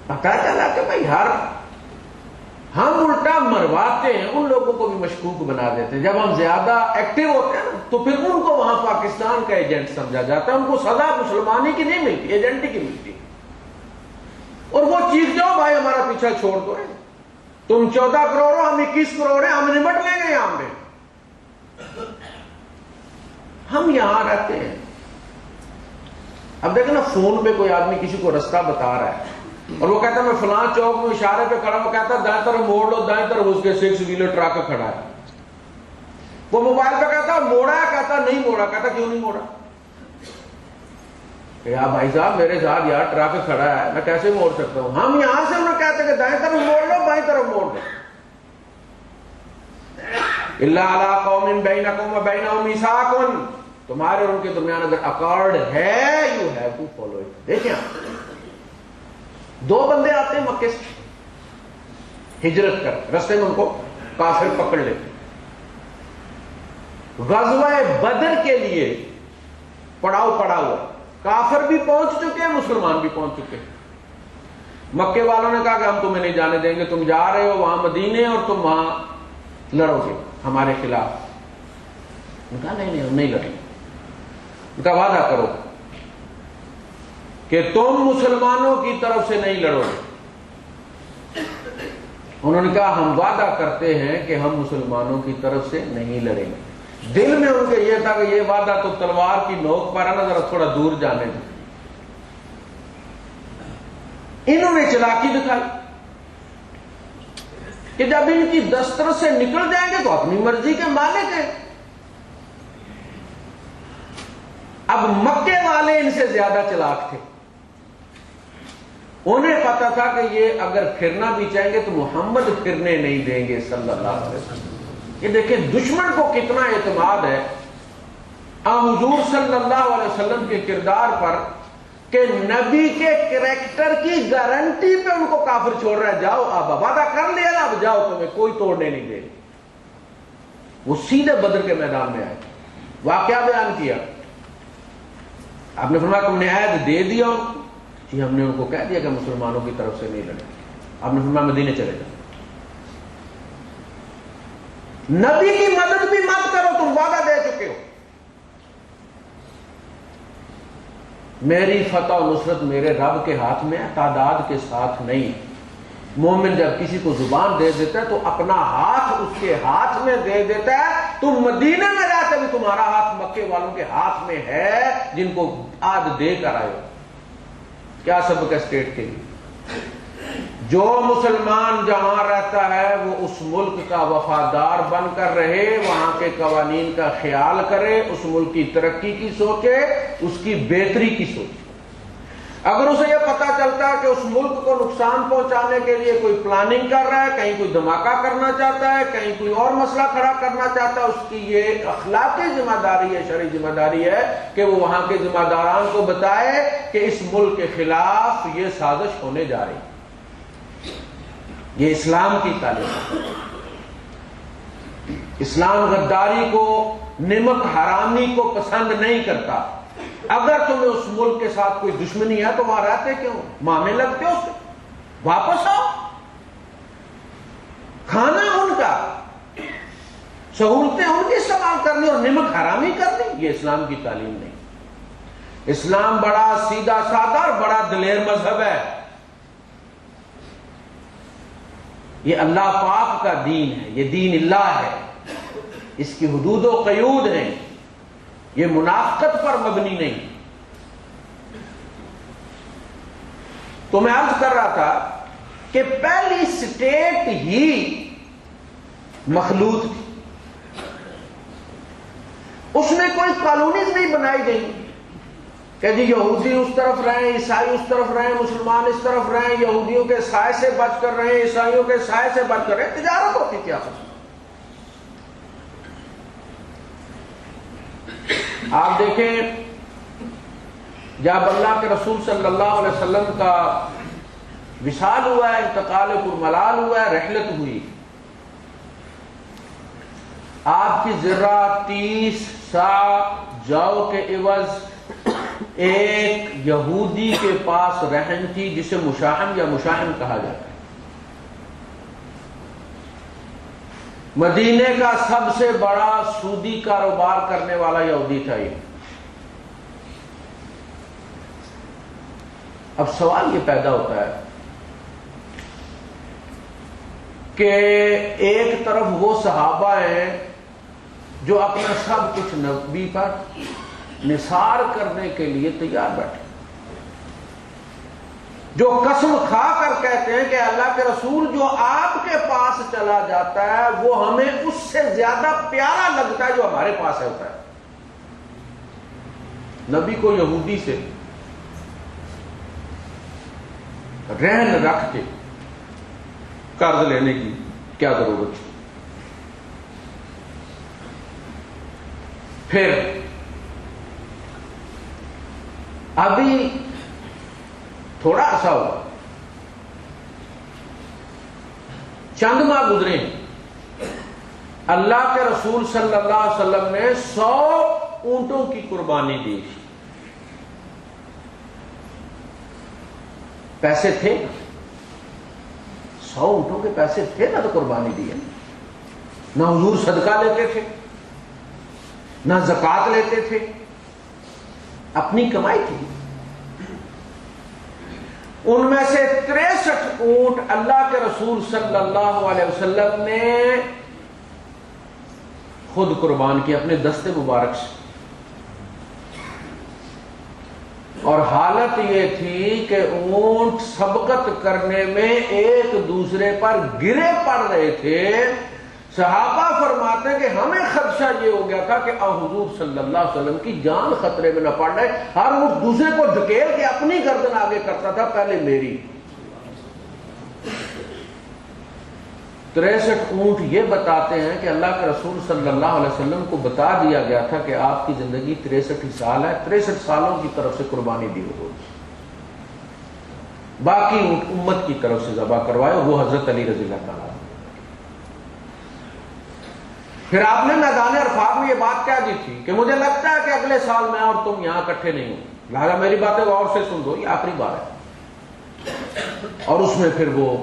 پتا چلا کہ بھائی ہم الٹا مرواتے ہیں، ان لوگوں کو بھی مشکوک بنا دیتے ہیں۔ جب ہم زیادہ ایکٹیو ہوتے ہیں نا تو پھر ان کو وہاں پاکستان کا ایجنٹ سمجھا جاتا ہے، ان کو سزا مسلمانی کی نہیں ملتی، ایجنٹی کی ملتی، اور وہ چیز جو بھائی ہمارا پیچھا چھوڑ دو، تم 14 کروڑ ہو، ہم 21 کروڑ ہیں، ہم نمٹ لیں گے یہاں پہ، ہم یہاں رہتے ہیں۔ اب دیکھیں نا، فون پہ کوئی آدمی کسی کو رستہ بتا رہا ہے اور وہ کہتا ہے میں فلاں چوک میں اشارے پہ کھڑا، وہ کہتا ہے دائیں طرف موڑ لو، دائیں طرف اس کے 6 ویلر ٹرک کھڑا ہے، وہ موبائل پہ کہتا ہے موڑا ہے، کہتا نہیں موڑا، کہتا کیوں نہیں موڑا؟ یا بھائی صاحب میرے ساتھ یار ٹرک کھڑا ہے، میں کیسے موڑ سکتا ہوں؟ ہم یہاں سے انہیں کہتے ہیں کہ دائیں طرف موڑ لو، بائیں طرف موڑ دو۔ الا علی قوم بینکم و بینہم میثاق، تمہارے اور ان کے درمیان اگر اکارڈ ہے، you have to follow it. دیکھیں 2 بندے آتے ہیں مکے سے ہجرت کر، رستے میں ان کو کافر پکڑ لیتے۔ غزوہ بدر کے لیے پڑاؤ پڑا ہوا، کافر بھی پہنچ چکے ہیں، مسلمان بھی پہنچ چکے ہیں۔ مکے والوں نے کہا کہ ہم تمہیں نہیں جانے دیں گے، تم جا رہے ہو وہاں مدینے اور تم وہاں لڑو گے ہمارے خلاف۔ انہوں نے کہا نہیں ہم نہیں لڑیں گے۔ ان کا وعدہ کرو کہ تم مسلمانوں کی طرف سے نہیں لڑو گے۔ انہوں نے کہا ہم وعدہ کرتے ہیں کہ ہم مسلمانوں کی طرف سے نہیں لڑیں گے۔ دل میں ان کے یہ تھا کہ یہ وعدہ تو تلوار کی نوک پر ہے نا، ذرا تھوڑا دور جانے دیں۔ انہوں نے چلاکی دکھائی کہ جب ان کی دسترس سے نکل جائیں گے تو اپنی مرضی کے مالک ہیں۔ اب مکے والے ان سے زیادہ چلاک تھے، انہیں پتا تھا کہ یہ اگر پھرنا بھی چاہیں گے تو محمد پھرنے نہیں دیں گے صلی اللہ علیہ وسلم۔ یہ دیکھیں دشمن کو کتنا اعتماد ہے حضور صلی اللہ علیہ وسلم کے کردار پر کہ نبی کے کریکٹر کی گارنٹی پہ ان کو کافر چھوڑ رہا ہے، جاؤ اب وعدہ کر لیا نا، اب جاؤ تمہیں کوئی توڑنے نہیں دے۔ وہ سیدھے بدر کے میدان میں آئے، واقعہ بیان کیا۔ آپ نے فرمایا تم نے عہد دے دیا؟ جی ہم نے ان کو کہہ دیا کہ مسلمانوں کی طرف سے نہیں لڑیں۔ آپ نے فرمایا مدینے چلے جاؤ، نبی کی مدد بھی مت کرو، تم وعدہ دے چکے ہو۔ میری فتح و نصرت میرے رب کے ہاتھ میں ہے، تعداد کے ساتھ نہیں۔ مومن جب کسی کو زبان دے دیتا ہے تو اپنا ہاتھ اس کے ہاتھ میں دے دیتا ہے۔ تم مدینے میں رہتے بھی تمہارا ہاتھ مکے والوں کے ہاتھ میں ہے جن کو آج دے کر آئے ہو۔ کیا سبق ہے اسٹیٹ کے لیے؟ جو مسلمان جہاں رہتا ہے وہ اس ملک کا وفادار بن کر رہے، وہاں کے قوانین کا خیال کرے، اس ملک کی ترقی کی سوچے، اس کی بہتری کی سوچے۔ اگر اسے یہ پتا چلتا ہے کہ اس ملک کو نقصان پہنچانے کے لیے کوئی پلاننگ کر رہا ہے، کہیں کوئی دھماکہ کرنا چاہتا ہے، کہیں کوئی اور مسئلہ کھڑا کرنا چاہتا ہے، اس کی یہ اخلاقی ذمہ داری ہے، شرعی ذمہ داری ہے کہ وہ وہاں کے ذمہ داران کو بتائے کہ اس ملک کے خلاف یہ سازش ہونے جا رہی ہے۔ یہ اسلام کی تعلیم ہے۔ اسلام غداری کو، نمک حرامی کو پسند نہیں کرتا۔ اگر تمہیں اس ملک کے ساتھ کوئی دشمنی ہے تو وہاں رہتے کیوں؟ معاملے لگتے ہو اس سے، واپس آؤ۔ کھانا ان کا، سہولتیں ان کی استعمال کرنی اور نمک حرامی کرنی، یہ اسلام کی تعلیم نہیں۔ اسلام بڑا سیدھا سادہ اور بڑا دلیر مذہب ہے۔ یہ اللہ پاک کا دین ہے، یہ دین اللہ ہے، اس کی حدود و قیود ہیں، یہ منافقت پر مبنی نہیں۔ تو میں عرض کر رہا تھا کہ پہلی سٹیٹ ہی مخلوط تھی، اس میں کوئی کالونیز نہیں بنائی گئی کہ جی یہودی اس طرف رہیں، عیسائی اس طرف رہیں، مسلمان اس طرف رہیں، یہودیوں کے سائے سے بچ کر رہیں، عیسائیوں کے سائے سے بچ کر رہیں۔ تجارت ہوتی کیا قسم۔ آپ دیکھیں جب اللہ کے رسول صلی اللہ علیہ وسلم کا وصال ہوا ہے، انتقال پرملال ہوا ہے، رحلت ہوئی، آپ کی ذرہ 30 سا جاؤ کے عوض ایک یہودی کے پاس رہن تھی جسے مشاحم یا مشاحم کہا جاتا ہے۔ مدینے کا سب سے بڑا سودی کاروبار کرنے والا یہودی تھا یہ۔ اب سوال یہ پیدا ہوتا ہے کہ ایک طرف وہ صحابہ ہیں جو اپنا سب کچھ نبی پر نثار کرنے کے لیے تیار بیٹھے، جو قسم کھا کر کہتے ہیں کہ اللہ کے رسول جو آپ کے پاس چلا جاتا ہے وہ ہمیں اس سے زیادہ پیارا لگتا ہے جو ہمارے پاس ہوتا ہے۔ نبی کو یہودی سے رہن رکھ کے قرض لینے کی کیا ضرورت ہے؟ پھر ابھی تھوڑا عرصہ ہوا چند ماہ گزرے اللہ کے رسول صلی اللہ علیہ وسلم نے 100 اونٹوں کی قربانی دی. پیسے تھے 100 اونٹوں کے پیسے تھے نا، تو قربانی دی ہے. نہ حضور صدقہ لیتے تھے، نہ زکات لیتے تھے، اپنی کمائی تھی. ان میں سے 63 اونٹ اللہ کے رسول صلی اللہ علیہ وسلم نے خود قربان کیے اپنے دست مبارک سے. اور حالت یہ تھی کہ اونٹ سبقت کرنے میں ایک دوسرے پر گرے پڑ رہے تھے. صحابہ فرماتے ہیں کہ ہمیں خدشہ یہ ہو گیا تھا کہ حضور صلی اللہ علیہ وسلم کی جان خطرے میں نہ پڑ رہے. ہر اونٹ دوسرے کو دھکیل کے اپنی گردن آگے کرتا تھا، پہلے میری. 63 اونٹ یہ بتاتے ہیں کہ اللہ کے رسول صلی اللہ علیہ وسلم کو بتا دیا گیا تھا کہ آپ کی زندگی 63 سال ہے، 63 سالوں کی طرف سے قربانی دی ہوگی. باقی اونٹ امت کی طرف سے ذبح کروائے، اور وہ حضرت علی رضی اللہ تعالیٰ. پھر آپ نے میدان عرفات میں یہ بات کہہ دی تھی کہ مجھے لگتا ہے کہ اگلے سال میں اور تم یہاں اکٹھے نہیں ہو، لہذا میری باتیں غور سے سن دو، یہ آخری بار ہے. اور اس میں پھر وہ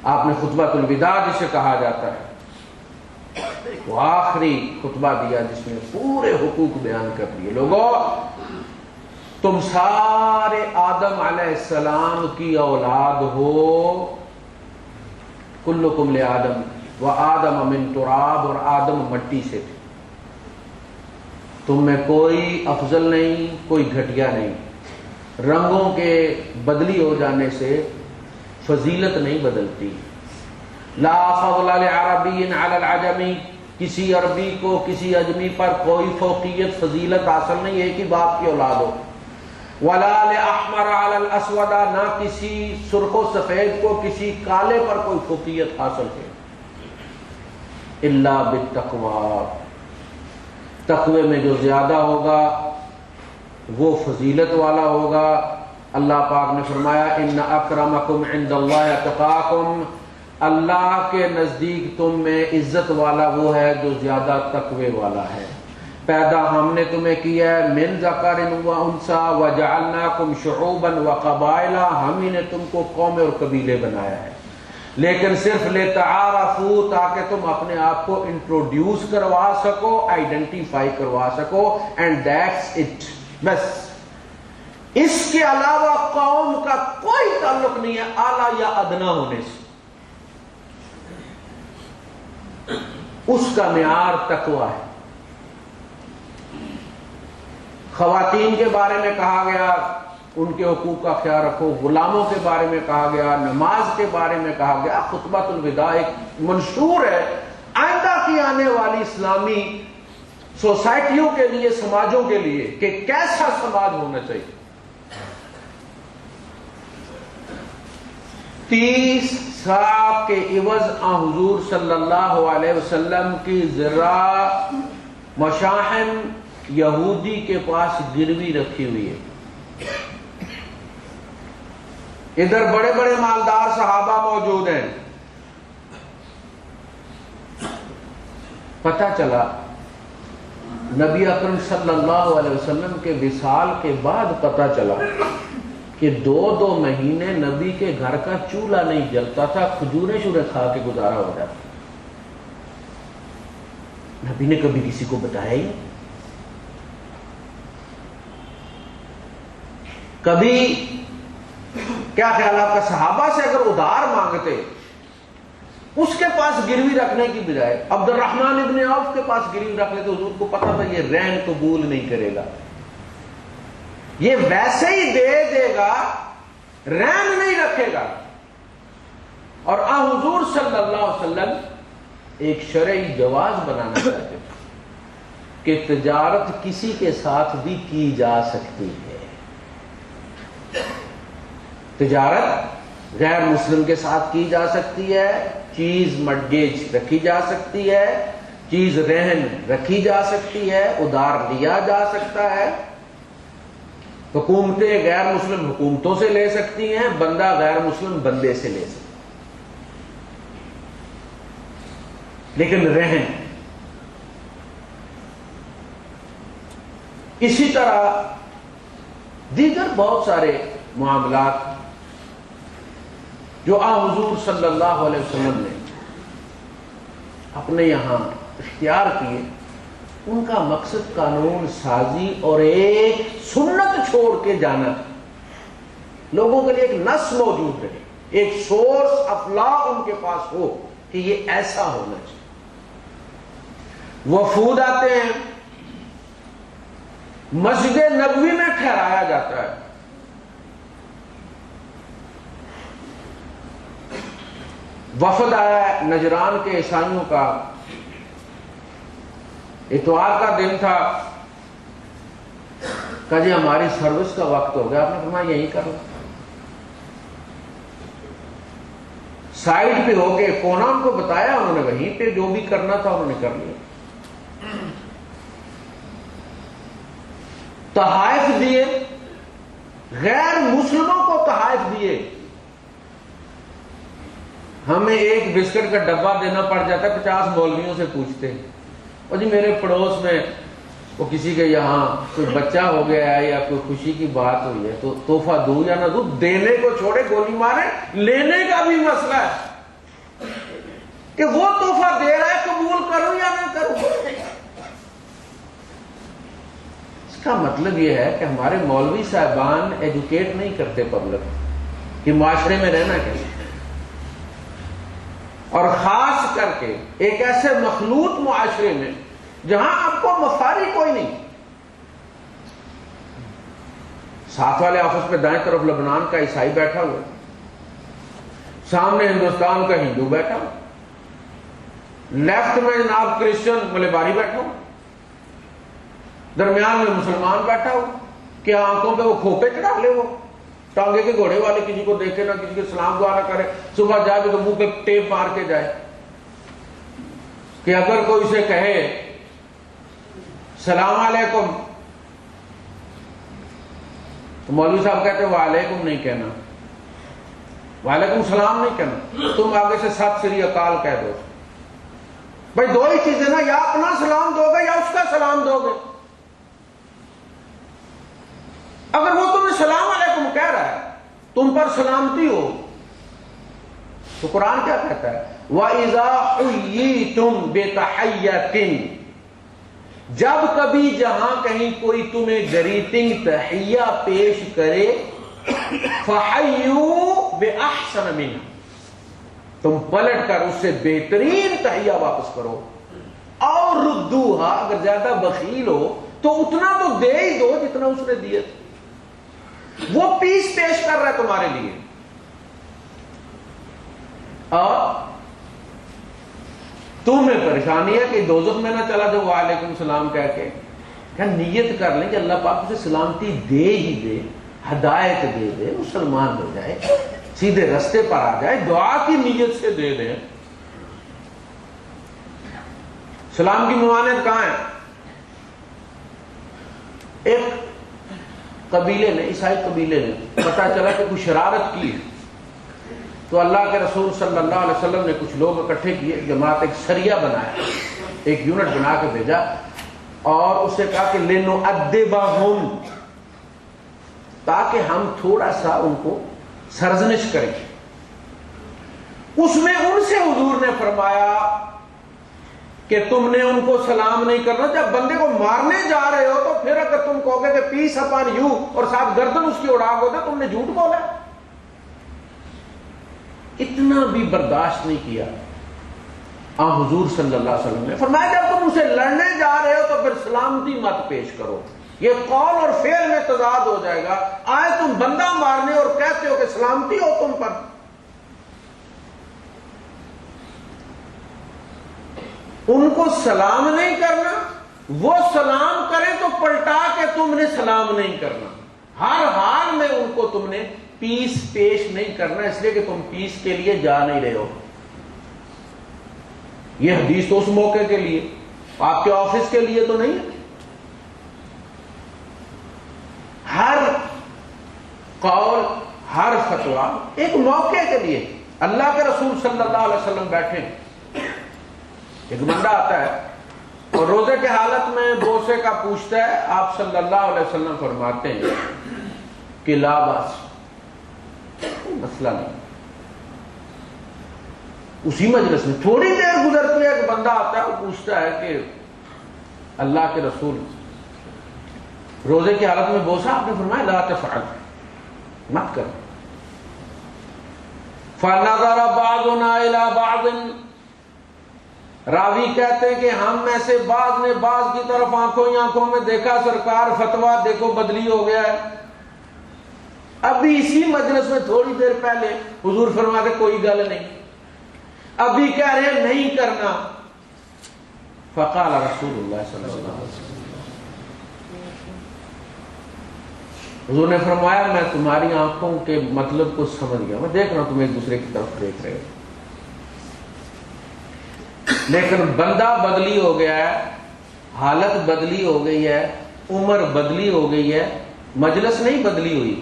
آپ نے خطبۃ الوداع جسے کہا جاتا ہے، وہ آخری خطبہ دیا جس میں پورے حقوق بیان کر دیے. لوگوں، تم سارے آدم علیہ السلام کی اولاد ہو. کلکم لآدم وآدم من تراب، اور آدم مٹی سے تھے. تم میں کوئی افضل نہیں، کوئی گھٹیا نہیں. رنگوں کے بدلی ہو جانے سے فضیلت نہیں بدلتی. لا فضل لعربی علی العجمی، کسی عربی کو کسی عجمی پر کوئی فوقیت فضیلت حاصل نہیں، ایک ہی باپ کی اولاد ہو. ولا لأحمر علی الاسود، نہ کسی سرخ و سفید کو کسی کالے پر کوئی فوقیت حاصل ہے. الا بالتقوی، تقوی میں جو زیادہ ہوگا وہ فضیلت والا ہوگا. اللہ پاک نے فرمایا ان اکرمکم عند اللہ اتقاکم، اللہ کے نزدیک تم میں عزت والا وہ ہے جو زیادہ تقوی والا ہے. پیدا ہم نے تمہیں کیا ہے من ذکر و انثی وجعلناکم شعوبا وقبائل، ہم ہی نے تم کو قوم اور قبیلے بنایا ہے، لیکن صرف لتعارفوا، تاکہ تم اپنے آپ کو انٹروڈیوس کروا سکو، آئیڈینٹیفائی کروا سکو. اینڈ دیٹس اٹ، بس. اس کے علاوہ قوم کا کوئی تعلق نہیں ہے اعلیٰ یا ادنا ہونے سے. اس کا معیار تقویٰ ہے. خواتین کے بارے میں کہا گیا ان کے حقوق کا خیال رکھو، غلاموں کے بارے میں کہا گیا، نماز کے بارے میں کہا گیا. خطبۃ الوداع ایک منشور ہے آئندہ کی آنے والی اسلامی سوسائٹیوں کے لیے، سماجوں کے لیے، کہ کیسا سماج ہونا چاہیے. 30 سال کے عوض حضور صلی اللہ علیہ وسلم کی ذرا مشاحن یہودی کے پاس گروی رکھی ہوئی ہے. ادھر بڑے بڑے مالدار صحابہ موجود ہیں. پتہ چلا نبی اکرم صلی اللہ علیہ وسلم کے وصال کے بعد پتہ چلا کہ 2 مہینے نبی کے گھر کا چولہا نہیں جلتا تھا، کھجوریں شوریں کھا کے گزارا ہو جاتا. نبی نے کبھی کسی کو بتایا ہی نہیں. کبھی کیا خیال آپ کا صحابہ سے اگر ادھار مانگتے اس کے پاس گروی رکھنے کی بجائے عبد الرحمن ابن عوف کے پاس گروی رکھ لیتے، حضور کو پتا تھا یہ رہن قبول نہیں کرے گا، یہ ویسے ہی دے گا، رہن نہیں رکھے گا. اور حضور صلی اللہ علیہ وسلم ایک شرعی جواز بنانا چاہتے تھے کہ تجارت کسی کے ساتھ بھی کی جا سکتی ہے. تجارت غیر مسلم کے ساتھ کی جا سکتی ہے، چیز مرگیج رکھی جا سکتی ہے، چیز رہن رکھی جا سکتی ہے، ادھار لیا جا سکتا ہے. حکومتیں غیر مسلم حکومتوں سے لے سکتی ہیں، بندہ غیر مسلم بندے سے لے سکتا ہے. لیکن رہن. اسی طرح دیگر بہت سارے معاملات جو حضور صلی اللہ علیہ وسلم نے اپنے یہاں اختیار کیے، ان کا مقصد قانون سازی اور ایک سنت چھوڑ کے جانا، لوگوں کے لیے ایک نص موجود رہے، ایک سورس آف لا ان کے پاس ہو کہ یہ ایسا ہونا چاہیے. وفود آتے ہیں، مسجد نبوی میں ٹھہرایا جاتا ہے. وفد آیا ہے نجران کے عیسائیوں کا، اتوار کا دن تھا، کہا جی ہماری سروس کا وقت ہو گیا. آپ نے فرمایا یہی کر لو. سائڈ پہ ہو کے کونا ان کو بتایا، انہوں نے وہیں پہ جو بھی کرنا تھا انہوں نے کر لیا. تحائف دیے، غیر مسلموں کو تحائف دیے. ہمیں ایک بسکٹ کا ڈبہ دینا پڑ جاتا ہے، 50 مولویوں سے پوچھتے ہیں اور جی میرے پڑوس میں وہ کسی کے یہاں کوئی بچہ ہو گیا ہے یا کوئی خوشی کی بات ہوئی ہے تو تحفہ دوں یا نہ دوں. دینے کو چھوڑے گولی مارے، لینے کا بھی مسئلہ ہے کہ وہ تحفہ دے رہا ہے قبول کروں یا نہ کروں. اس کا مطلب یہ ہے کہ ہمارے مولوی صاحبان ایجوکیٹ نہیں کرتے پبلک کہ معاشرے میں رہنا کیسے، اور خاص کر کے ایک ایسے مخلوط معاشرے میں جہاں آپ کو مفاری کوئی نہیں. ساتھ والے آفس میں دائیں طرف لبنان کا عیسائی بیٹھا ہوا، سامنے ہندوستان کا ہندو بیٹھا ہوا، لیفٹ میں جناب کرسچن ملباری بیٹھا ہوا، درمیان میں مسلمان بیٹھا ہوا. کیا آنکھوں پہ وہ کھوپے چڑھا لے، وہ ٹانگے کے گھوڑے والے کسی کو دیکھے نہ کسی کے سلام دعا نہ کرے، صبح جائے تو منہ پہ ٹیپ مار کے جائے کہ اگر کوئی اسے کہے سلام علیکم تو مولوی صاحب کہتے ہیں وعلیکم نہیں کہنا، وعلیکم السلام نہیں کہنا، تم آگے سے سات سری اکال کہہ دو. بھائی دو ہی چیزیں نا، یا اپنا سلام دو گے یا اس کا سلام دو گے. اگر وہ تمہیں سلام علیکم کہہ رہا ہے، تم پر سلامتی ہو، تو قرآن کیا کہتا ہے؟ وَإِذَا حُيِّيتُمْ بِتَحِيَّةٍ، جب کبھی جہاں کہیں کوئی تمہیں گریٹنگ تحیہ پیش کرے، فَحَيُّوا بِأَحْسَنَ مِنْهَا، تم پلٹ کر اس سے بہترین تحیہ واپس کرو. اور ردوہا، اگر زیادہ بخیل ہو تو اتنا تو دے ہی دو جتنا اس نے دیے تھے. وہ پیس پیش کر رہا ہے تمہارے لیے. اور تمہیں پریشانی ہے کہ دوزخ میں نہ چلا جاؤ وعلیکم السلام کہہ کے. کیا نیت کر لیں کہ اللہ پاک اسے سلامتی دے ہی دے، ہدایت دے دے، مسلمان ہو جائے، سیدھے رستے پر آ جائے، دعا کی نیت سے دے دیں. سلام کی ممانعت کہاں ہے؟ ایک قبیلے نے، عیسائی قبیلے نے پتہ چلا کہ کوئی شرارت کی تو اللہ کے رسول صلی اللہ علیہ وسلم نے کچھ لوگ اکٹھے کیے، جماعت، ایک سریہ بنایا، ایک یونٹ بنا کے بھیجا اور اسے کہا کہ لِنُعَذِّبَهُمْ، تاکہ ہم تھوڑا سا ان کو سرزنش کریں. اس میں ان سے حضور نے فرمایا کہ تم نے ان کو سلام نہیں کرنا. جب بندے کو مارنے جا رہے ہو تو پھر اگر تم کہو گے کہ پیس اپان یو اور ساتھ گردن اس کی اڑا دو، تم نے جھوٹ بولا. اتنا بھی برداشت نہیں کیا. حضور صلی اللہ علیہ وسلم نے فرمایا جب تم اسے لڑنے جا رہے ہو تو پھر سلامتی مت پیش کرو. یہ قول اور فعل میں تضاد ہو جائے گا. آئے تم بندہ مارنے اور کہتے ہو کہ سلامتی ہو تم پر. ان کو سلام نہیں کرنا، وہ سلام کریں تو پلٹا کے تم نے سلام نہیں کرنا. ہر حال میں ان کو تم نے پیس پیش نہیں کرنا، اس لیے کہ تم پیس کے لیے جا نہیں رہے ہو. یہ حدیث تو اس موقع کے لیے، آپ کے آفس کے لیے تو نہیں. ہر قول، ہر فتویٰ ایک موقع کے لیے. اللہ کے رسول صلی اللہ علیہ وسلم بیٹھے ایک بندہ آتا ہے اور روزے کے حالت میں بوسے کا پوچھتا ہے، آپ صلی اللہ علیہ وسلم فرماتے ہیں کہ لا باس، مسئلہ نہیں۔ اسی مجلس میں تھوڑی دیر گزرتی ہے کہ بندہ آتا ہے اور پوچھتا ہے کہ اللہ کے رسول روزے کی حالت میں بوسا، آپ نے فرمایا لا تفعل، مت کر۔ فنظر بعضنا الى بعض، راوی کہتے ہیں کہ ہم میں سے بعض نے بعض کی طرف آنکھوں ہی آنکھوں میں دیکھا، سرکار فتویٰ دیکھو بدلی ہو گیا ہے۔ ابھی اسی مجلس میں تھوڑی دیر پہلے حضور فرماتے کوئی گل نہیں، ابھی کہہ رہے ہیں نہیں کرنا۔ فقال رسول اللہ صلی اللہ علیہ وسلم، حضور نے فرمایا میں تمہاری آنکھوں کے مطلب کو سمجھ گیا، میں دیکھ رہا ہوں تم ایک دوسرے کی طرف دیکھ رہے ہو، لیکن بندہ بدلی ہو گیا ہے، حالت بدلی ہو گئی ہے، عمر بدلی ہو گئی ہے، مجلس نہیں بدلی ہوئی،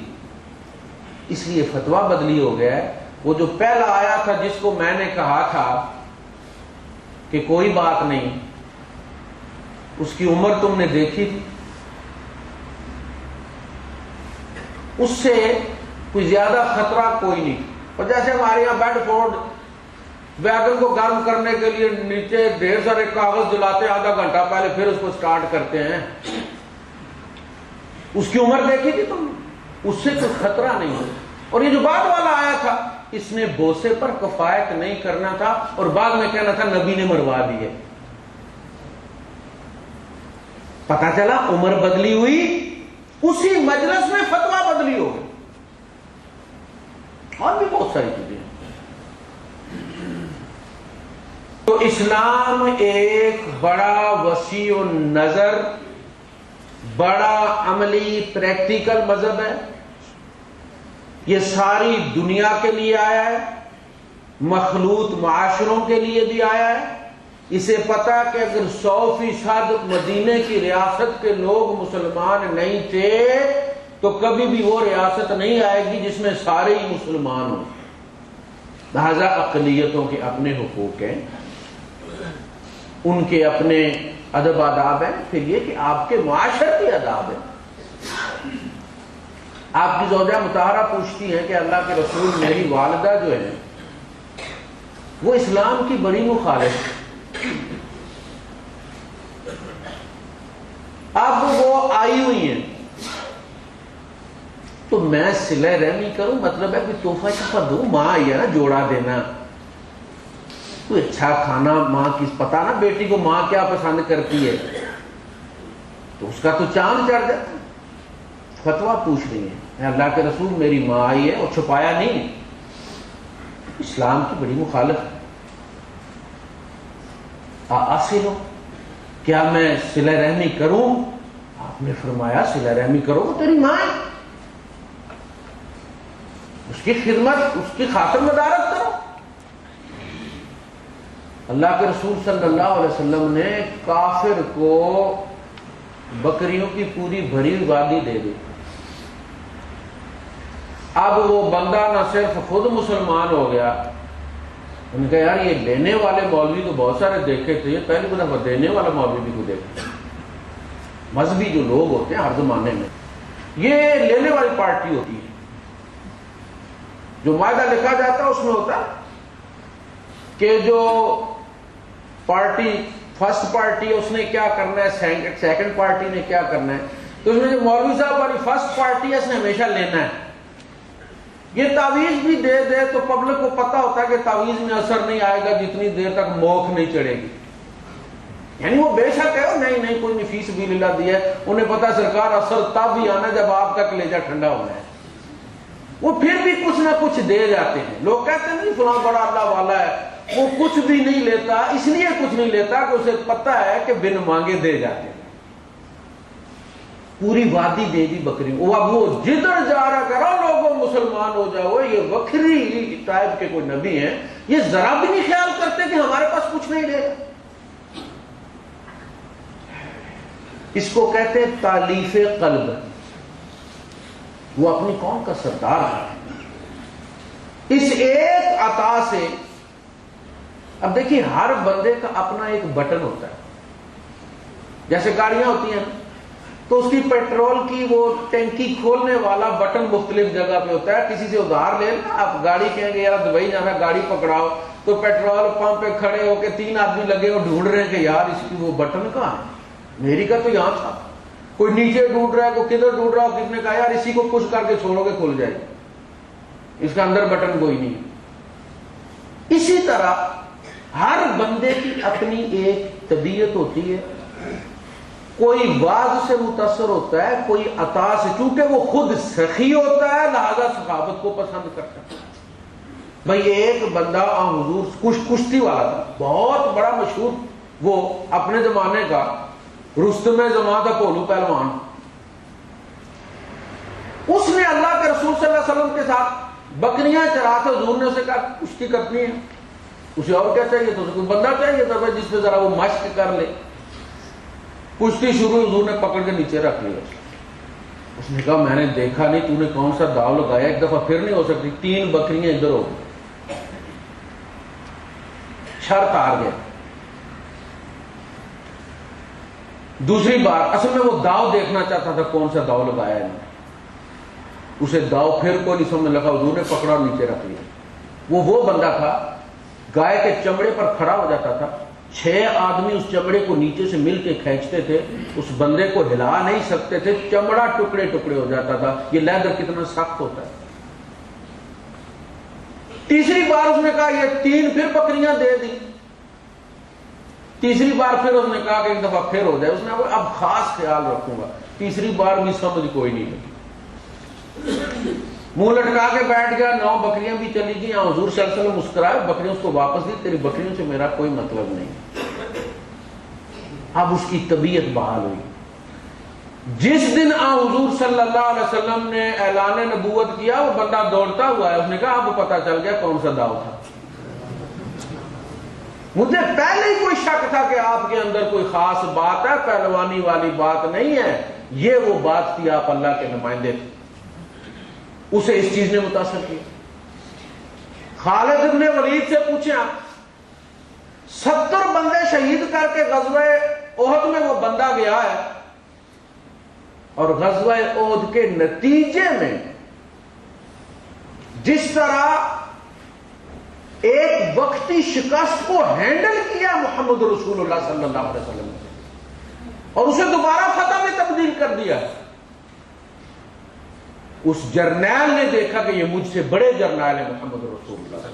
اس لیے فتویٰ بدلی ہو گیا ہے۔ وہ جو پہلا آیا تھا جس کو میں نے کہا تھا کہ کوئی بات نہیں، اس کی عمر تم نے دیکھی تھی، اس سے کوئی زیادہ خطرہ کوئی نہیں۔ اور جیسے ہمارے یہاں بیڈ فورڈ ویگن کو گرم کرنے کے لیے نیچے ڈھیر سارے کاغذ جلاتے ہیں، آدھا گھنٹہ پہلے پھر اس کو سٹارٹ کرتے ہیں، اس کی عمر دیکھی تھی تم نے، اس سے کوئی خطرہ نہیں ہے۔ اور یہ جو بعد والا آیا تھا اس نے بوسے پر کفایت نہیں کرنا تھا اور بعد میں کہنا تھا نبی نے مروا دیے۔ پتہ چلا عمر بدلی ہوئی، اسی مجلس میں فتویٰ بدلی ہو گئی، اور بھی بہت ساری چیزیں۔ تو اسلام ایک بڑا وسیع النظر، بڑا عملی پریکٹیکل مذہب ہے۔ یہ ساری دنیا کے لیے آیا ہے، مخلوط معاشروں کے لیے بھی آیا ہے۔ اسے پتا کہ اگر 100% مدینے کی ریاست کے لوگ مسلمان نہیں تھے تو کبھی بھی وہ ریاست نہیں آئے گی جس میں سارے ہی مسلمان ہوں۔ لہذا اقلیتوں کے اپنے حقوق ہیں، ان کے اپنے ادب آداب ہیں، پھر یہ کہ آپ کے معاشرتی آداب ہیں۔ آپ کی زوجہ مطہرہ پوچھتی ہے کہ اللہ کے رسول میری والدہ جو ہے وہ اسلام کی بڑی مخالف ہے، اب وہ آئی ہوئی ہیں تو میں صلہ رحمی کروں، مطلب ہے کوئی تحفہ شفا دوں، ماں آئی ہے نا جوڑا دینا، کوئی اچھا کھانا، ماں کی پتا نا بیٹی کو ماں کیا پسند کرتی ہے، تو اس کا تو چاند چڑھ جاتا۔ فتویٰ پوچھ رہی ہے اللہ کے رسول میری ماں آئی ہے، اور چھپایا نہیں، اسلام کی بڑی مخالف ہے، آسلو کیا میں صلہ رحمی کروں؟ آپ نے فرمایا صلہ رحمی کرو، وہ تیری ماں ہے، اس کی خدمت، اس کی خاطر مدارت کرو۔ اللہ کے رسول صلی اللہ علیہ وسلم نے کافر کو بکریوں کی پوری بھری وادی دے دی۔ اب وہ بندہ نہ صرف خود مسلمان ہو گیا، انہوں نے کہا یار یہ لینے والے مولوی تو بہت سارے دیکھے تھے، یہ پہلی دفعہ دینے والا مولوی بھی کو دیکھا۔ مذہبی جو لوگ ہوتے ہیں ہر زمانے میں یہ لینے والی پارٹی ہوتی ہے، جو معاہدہ لکھا جاتا ہے اس میں ہوتا ہے کہ جو پارٹی فرسٹ پارٹی ہے اس نے کیا کرنا ہے، سیکنڈ پارٹی نے کیا کرنا ہے، تو اس میں جو مولوی صاحب والی فرسٹ پارٹی ہے اس نے ہمیشہ لینا ہے۔ یہ تعویذ بھی دے دے تو پبلک کو پتا ہوتا ہے کہ تعویذ میں اثر نہیں آئے گا جتنی دیر تک موکھ نہیں چڑھے گی، یعنی وہ بے شک ہے نہیں کوئی نہیں فی سبیل اللہ دیا ہے، انہیں پتا سرکار اثر تب ہی آنا جب آپ کا کلیجہ ٹھنڈا ہونا ہے، وہ پھر بھی کچھ نہ کچھ دے جاتے ہیں۔ لوگ کہتے ہیں نہیں فلاں بڑا اللہ والا ہے، وہ کچھ بھی نہیں لیتا، اس لیے کچھ نہیں لیتا کہ اسے پتا ہے کہ بن مانگے دے جاتے ہیں۔ پوری وادی دے دی بکریوں، اب وہ جدھر جا رہا کرو لوگوں مسلمان ہو جاؤ، یہ وکری ٹائپ کے کوئی نبی ہیں، یہ ذرا بھی نہیں خیال کرتے کہ ہمارے پاس کچھ نہیں دے گا۔ اس کو کہتے ہیں تالیف قلب، وہ اپنی قوم کا سردار ہے، اس ایک عطا سے اب دیکھیے ہر بندے کا اپنا ایک بٹن ہوتا ہے، جیسے گاڑیاں ہوتی ہیں تو اس کی پیٹرول کی وہ ٹینکی کھولنے والا بٹن مختلف جگہ پہ ہوتا ہے. کسی سے ادھار لے نا آپ گاڑی، کہیں گے یار دبئی جانا گاڑی پکڑاؤ، تو پیٹرول پمپ پہ کھڑے ہو کے 3 آدمی لگے اور ڈھونڈ رہے ہیں کہ یار اس کی وہ بٹن کہاں ہے، میری کا تو یہاں تھا. کوئی نیچے ڈھونڈ رہا ہے، کوئی کدھر ڈھونڈ رہا ہے، کس نے کہا یار اسی کو پش کر کے چھوڑو گے کھل جائے گی، اس کا اندر بٹن کوئی نہیں. اسی طرح ہر بندے کی اپنی ایک طبیعت ہوتی ہے. کوئی واز سے متاثر ہوتا ہے، کوئی عطا سے، چونکہ وہ خود سخی ہوتا ہے لہذا سخاوت کو پسند کرتا ہے. بھئی ایک بندہ حضور کشتی والا تھا، بہت بڑا مشہور، وہ اپنے زمانے کا رستم زمان کا پولو پہلوان. اس نے اللہ کے رسول صلی اللہ علیہ وسلم کے ساتھ بکریاں چرا کے حضور نے اسے کہا کشتی کرنی ہے. اسے اور کیا چاہیے تھا، اسے کوئی بندہ چاہیے تھا جس پہ ذرا وہ مشق کر لے. کشتی شروع، حضور نے پکڑ کے نیچے رکھ لیا. اس نے کہا میں نے دیکھا نہیں تو نے کون سا داؤ لگایا، ایک دفعہ پھر نہیں ہو سکتی، 3 بکریاں ادھر ہو گئی، شرط ہار گیا. دوسری بار اصل میں وہ داؤ دیکھنا چاہتا تھا کون سا داؤ لگایا ہے، اسے داؤ پھر کوئی نہیں سمجھ لگا، حضور نے پکڑا اور نیچے رکھ لیا. وہ بندہ تھا گائے کے چمڑے پر کھڑا ہو جاتا تھا، 6 آدمی اس چمڑے کو نیچے سے مل کے کھینچتے تھے، اس بندے کو ہلا نہیں سکتے تھے، چمڑا ٹکڑے ٹکڑے ہو جاتا تھا. یہ لیدر کتنا سخت ہوتا ہے. تیسری بار اس نے کہا یہ 3 پھر بکریاں دے دی. تیسری بار پھر اس نے کہا کہ ایک دفعہ پھر ہو جائے. اس نے کہا اب خاص خیال رکھوں گا. تیسری بار بھی سمجھ کوئی نہیں لگی، منہ لٹکا کے بیٹھ گیا. 9 بکریاں بھی چلی گئی. حضور صلی اللہ علیہ وسلم مسکرائے، بکریوں اس کو واپس دی، تیری بکریوں سے میرا کوئی مطلب نہیں. اب اس کی طبیعت بحال ہوئی. جس دن حضور صلی اللہ علیہ وسلم نے اعلان نبوت کیا وہ بندہ دوڑتا ہوا ہے. اس نے کہا اب پتا چل گیا کون سا داؤ تھا. مجھے پہلے ہی کوئی شک تھا کہ آپ کے اندر کوئی خاص بات ہے، پہلوانی والی بات نہیں ہے. یہ وہ بات تھی، آپ اللہ کے نمائندے تھے. اسے اس چیز نے متاثر کیا. خالد ابن ولید سے پوچھیں آپ، 70 بندے شہید کر کے غزوہ احد میں وہ بندہ گیا ہے، اور غزوہ احد کے نتیجے میں جس طرح ایک وقتی شکست کو ہینڈل کیا محمد رسول اللہ صلی اللہ علیہ وسلم نے، اور اسے دوبارہ فتح میں تبدیل کر دیا. اس جرنیل نے دیکھا کہ یہ مجھ سے بڑے جرنیل ہیں محمد رسول اللہ،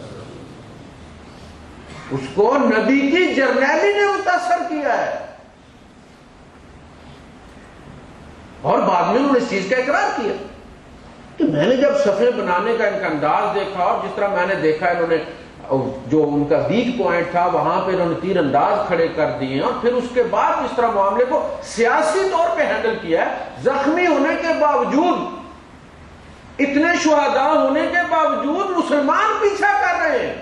اس کو نبی کی جرنیلی نے متاثر کیا ہے. اور بعد میں انہوں نے اس چیز کا اقرار کیا کہ میں نے جب صفحے بنانے کا ان کا انداز دیکھا، اور جس طرح میں نے دیکھا انہوں نے جو ان کا ویک پوائنٹ تھا وہاں پہ انہوں نے تیر انداز کھڑے کر دیے، اور پھر اس کے بعد اس طرح معاملے کو سیاسی طور پہ ہینڈل کیا ہے. زخمی ہونے کے باوجود، اتنے شہداء ہونے کے باوجود مسلمان پیچھا کر رہے ہیں.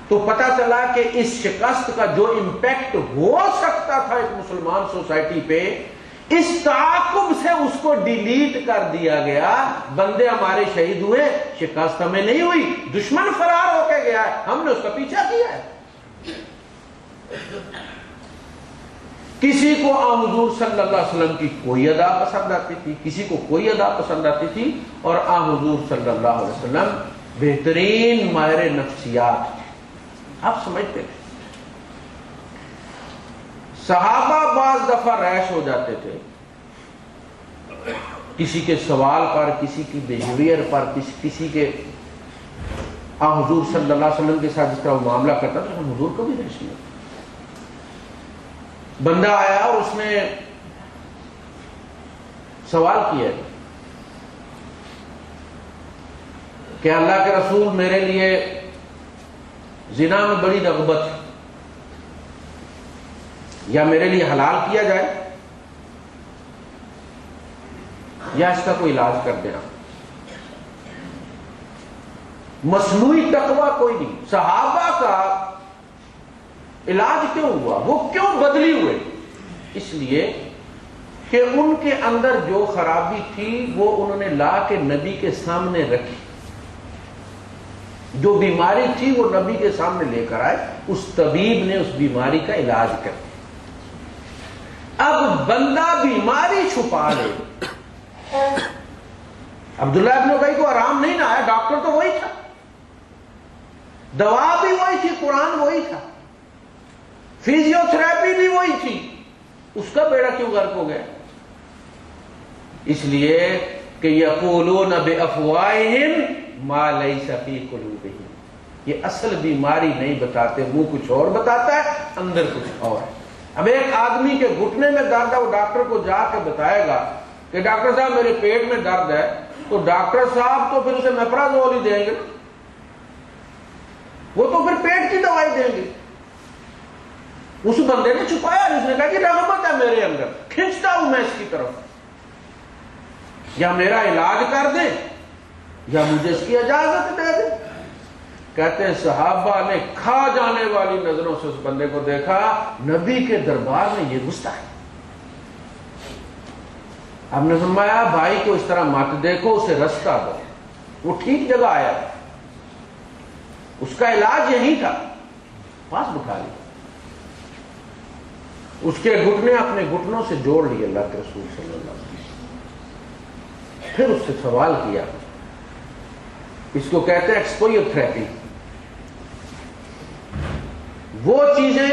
تو پتا چلا کہ اس شکست کا جو امپیکٹ ہو سکتا تھا ایک مسلمان سوسائٹی پہ، اس تعاقب سے اس کو ڈیلیٹ کر دیا گیا. بندے ہمارے شہید ہوئے، شکست ہمیں نہیں ہوئی، دشمن فرار ہو کے گیا ہے، ہم نے اس کا پیچھا کیا ہے. کسی کو حضور صلی اللہ علیہ وسلم کی کوئی ادا پسند آتی تھی، کسی کو کوئی ادا پسند آتی تھی، اور حضور صلی اللہ علیہ وسلم بہترین ماہر نفسیات تھے. آپ سمجھتے ہیں صحابہ بعض دفعہ ریش ہو جاتے تھے کسی کے سوال پر، کسی کی بیہیویئر پر، کسی کے حضور صلی اللہ علیہ وسلم کے ساتھ جس طرح وہ معاملہ کرتا تھا، ہم حضور کو بھی ریش نہیں. بندہ آیا اور اس نے سوال کیا کہ اللہ کے رسول میرے لیے زنا میں بڑی رغبت ہے، یا میرے لیے حلال کیا جائے یا اس کا کوئی علاج کر دینا. مصنوعی تقویٰ کوئی نہیں. صحابہ کا علاج کیوں ہوا، وہ کیوں بدلی ہوئے؟ اس لیے کہ ان کے اندر جو خرابی تھی وہ انہوں نے لا کے نبی کے سامنے رکھی. جو بیماری تھی وہ نبی کے سامنے لے کر آئے، اس طبیب نے اس بیماری کا علاج کر دیا۔ اب بندہ بیماری چھپا لے۔ عبداللہ ابن ابی کو آرام نہیں نہ آیا، ڈاکٹر تو وہی تھا، دوا بھی وہی تھی، قرآن وہی تھا، فزیو تھراپی بھی وہی تھی، اس کا بیڑا کیوں غرق ہو گیا؟ اس لیے کہ یقولون بافواہہم ما لیس فی قلوبہم، یہ اصل بیماری نہیں بتاتے، منہ کچھ اور بتاتا ہے، اندر کچھ اور ہے۔ اب ایک آدمی کے گھٹنے میں درد ہے، وہ ڈاکٹر کو جا کے بتائے گا کہ ڈاکٹر صاحب میرے پیٹ میں درد ہے، تو ڈاکٹر صاحب تو پھر اسے میپرازول ہی دیں گے، وہ تو پھر پیٹ کی دوائی دیں گے۔ اس بندے نے چھپایا، اس نے کہا کہ رغبت ہے میرے اندر، کھینچتا ہوں میں اس کی طرف، یا میرا علاج کر دیں یا مجھے اس کی اجازت دے دیں۔ کہتے ہیں صحابہ نے کھا جانے والی نظروں سے اس بندے کو دیکھا، نبی کے دربار میں یہ گستاخی۔ آپ نے فرمایا بھائی کو اس طرح مت دیکھو، اسے رستہ دو، وہ ٹھیک جگہ آیا، اس کا علاج یہی تھا، پاس بٹھا لیا، اس کے گھٹنے اپنے گھٹنوں سے جوڑ لیے اللہ کے رسول صلی اللہ علیہ وسلم، پھر اس سے سوال کیا، اس کو کہتے ہیں ایکسپوئر تھراپی، وہ چیزیں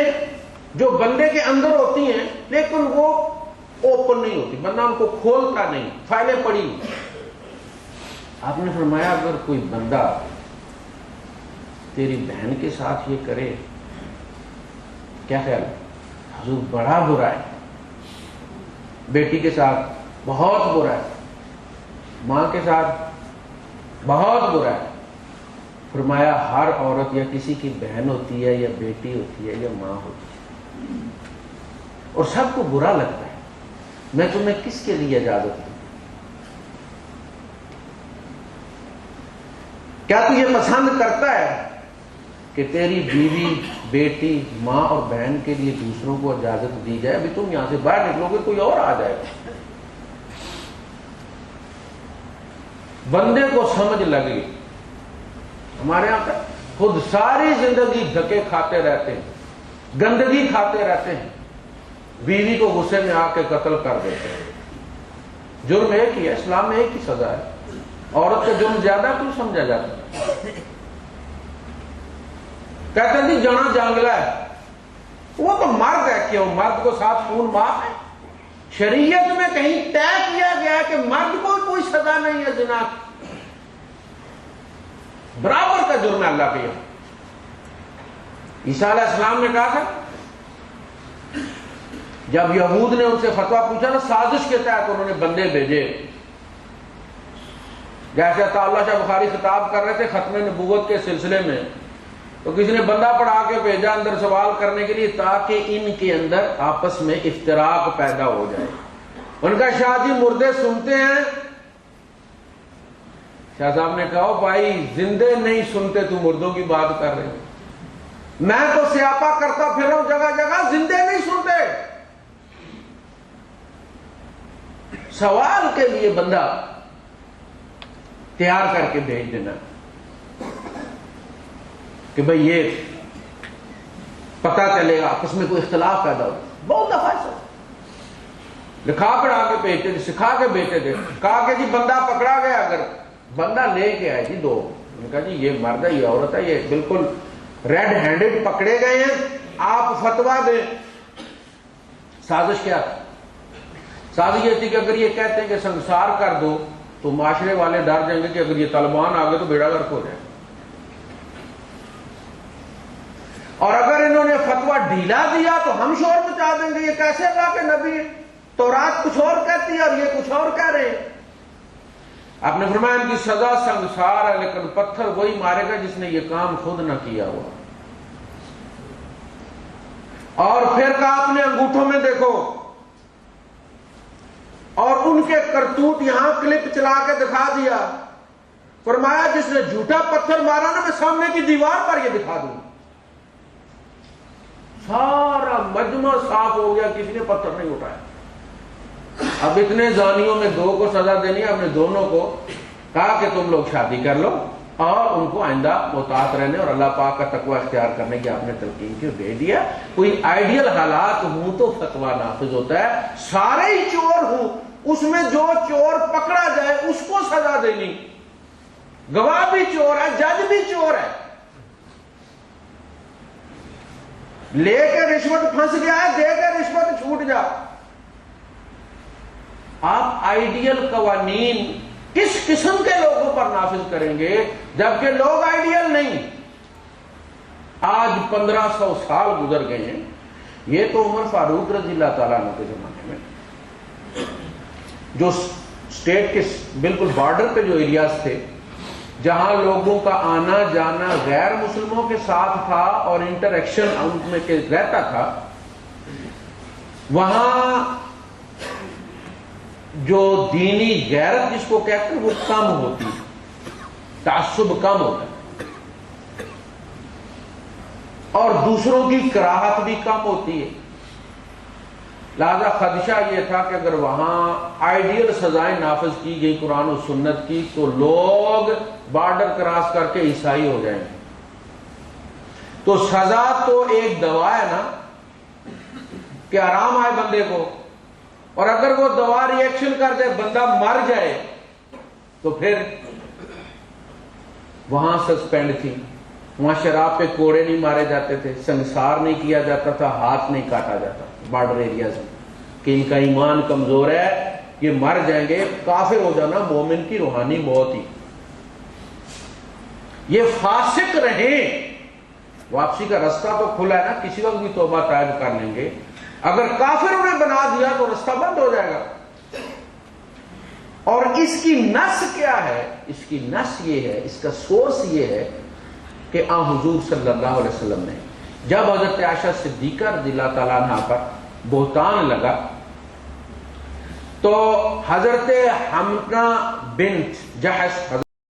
جو بندے کے اندر ہوتی ہیں لیکن وہ اوپن نہیں ہوتی، بندہ ان کو کھولتا نہیں، فائلیں پڑی۔ آپ نے فرمایا اگر کوئی بندہ تیری بہن کے ساتھ یہ کرے، کیا خیال ہے؟ حضور بڑا برا ہے، بیٹی کے ساتھ بہت برا ہے، ماں کے ساتھ بہت برا ہے۔ فرمایا ہر عورت یا کسی کی بہن ہوتی ہے یا بیٹی ہوتی ہے یا ماں ہوتی ہے، اور سب کو برا لگتا ہے، میں تمہیں کس کے لیے اجازت دوں؟ کیا تو یہ پسند کرتا ہے کہ تیری بیوی، بیٹی، ماں اور بہن کے لیے دوسروں کو اجازت دی جائے؟ ابھی تم یہاں سے باہر نکلو گے کوئی اور آ جائے گا۔ بندے کو سمجھ لگی، ہمارے یہاں پہ خود ساری زندگی دھکے کھاتے رہتے ہیں، گندگی کھاتے رہتے ہیں، بیوی کو غصے میں آ کے قتل کر دیتے ہیں۔ جرم ایک ہی ہے، اسلام میں ایک ہی سزا ہے، عورت کا جرم زیادہ کیوں سمجھا جاتا ہے؟ کہتے ہیں جی جانا جانگلہ ہے، وہ تو مرد ہے، کیوں مرد کو ساتھ خون معاف ہے؟ شریعت میں کہیں طے کیا گیا ہے کہ مرد کو کوئی سزا نہیں ہے زنا، برابر کا جرم ہے اللہ کے یہاں۔ عیسیٰ علیہ السلام نے کہا تھا، جب یہود نے ان سے فتویٰ پوچھا نا، سازش کے تحت انہوں نے بندے بھیجے، جیسے اللہ شاہ بخاری خطاب کر رہے تھے ختم نبوت کے سلسلے میں، تو کسی نے بندہ پڑھا کے بھیجا اندر سوال کرنے کے لیے تاکہ ان کے اندر آپس میں افتراق پیدا ہو جائے۔ ان کا شاہ جی مردے سنتے ہیں؟ شاہ صاحب نے کہا بھائی زندے نہیں سنتے، تو مردوں کی بات کر رہے ہیں، میں تو سیاپا کرتا پھر رہا ہوں جگہ جگہ، زندے نہیں سنتے۔ سوال کے لیے بندہ تیار کر کے بھیج دینا کہ بھئی یہ پتہ چلے گا، آپس میں کوئی اختلاف پیدا ہو۔ بہت دفعہ ایسا لکھا پڑھا کے بھیجتے تھے، سکھا کے بھیجتے تھے، کہا کہ جی بندہ پکڑا گیا، اگر بندہ لے کے آئے جی دو، انہوں نے کہا جی یہ مرد ہے یہ عورت ہے، یہ بالکل ریڈ ہینڈڈ پکڑے گئے ہیں، آپ فتویٰ دیں۔ سازش کیا تھی؟ سازش یہ تھی کہ اگر یہ کہتے ہیں کہ سنسار کر دو تو معاشرے والے ڈر جائیں گے کہ اگر یہ طالبان آ گئے تو بیڑا غرق ہو جائے، اور اگر انہوں نے فتویٰ ڈھیلا دیا تو ہم شور مچا دیں گے، یہ کیسے اللہ کے نبی ہیں، تورات کچھ اور کہتی ہے اور یہ کچھ اور کہہ رہے ہیں۔ آپ نے فرمایا ان کی سزا سنگسار ہے، لیکن پتھر وہی مارے گا جس نے یہ کام خود نہ کیا ہوا۔ اور پھر کہا اپنے انگوٹھوں میں دیکھو، اور ان کے کرتوت یہاں کلپ چلا کے دکھا دیا، فرمایا جس نے جھوٹا پتھر مارا نا، میں سامنے کی دیوار پر یہ دکھا دوں۔ سارا مجمع صاف ہو گیا، کسی نے پتھر نہیں اٹھایا۔ اب اتنے زانیوں میں دو کو سزا دینی ہے، اپنے دونوں کو کہا کہ تم لوگ شادی کر لو، اور ان کو آئندہ محتاط رہنے اور اللہ پاک کا تقوی اختیار کرنے کی آپ نے تلقین کیوں دے دیا. کوئی آئیڈیل حالات ہوں تو فتویٰ نافذ ہوتا ہے. سارے ہی چور ہوں، اس میں جو چور پکڑا جائے اس کو سزا دینی. گواہ بھی چور ہے، جج بھی چور ہے، لے کے رشوت پھنس گیا ہے، دے کے رشوت چھوٹ جا. آپ آئیڈیل قوانین کس قسم کے لوگوں پر نافذ کریں گے جبکہ لوگ آئیڈیل نہیں. آج 1500 سال گزر گئے ہیں. یہ تو عمر فاروق رضی اللہ تعالیٰ عنہ کے زمانے میں جو اسٹیٹ کے بالکل بارڈر پہ جو ایریاز تھے جہاں لوگوں کا آنا جانا غیر مسلموں کے ساتھ تھا اور انٹریکشن ان میں رہتا تھا، وہاں جو دینی غیرت جس کو کہتے ہیں وہ کم ہوتی ہے، تعصب کم ہوتا ہے، اور دوسروں کی کراہت بھی کم ہوتی ہے. لہذا خدشہ یہ تھا کہ اگر وہاں آئیڈیل سزائیں نافذ کی گئی قرآن و سنت کی تو لوگ بارڈر کراس کر کے عیسائی ہو جائیں گے. تو سزا تو ایک دوا ہے نا کہ آرام آئے بندے کو، اور اگر وہ دوا ری ایکشن کر دے بندہ مر جائے تو پھر وہاں سسپینڈ تھی. وہاں شراب پہ کوڑے نہیں مارے جاتے تھے، سنسار نہیں کیا جاتا تھا، ہاتھ نہیں کاٹا جاتا بارڈر ایریاز میں کہ ان کا ایمان کمزور ہے یہ مر جائیں گے. کافر ہو جانا مومن کی روحانی موت ہی. یہ فاسق رہیں، واپسی کا رستہ تو کھلا ہے نا، کسی وقت بھی توبہ طائب کر لیں گے. اگر کافر انہیں بنا دیا تو رستہ بند ہو جائے گا. اور اس کی نس کیا ہے؟ اس کی نس یہ ہے، اس کا سورس یہ ہے کہ حضور صلی اللہ علیہ وسلم نے جب حضرت عائشہ صدیقہ رضی اللہ تعالیٰ عنہ پر بہتان لگا تو حضرت حمنا بنت جحش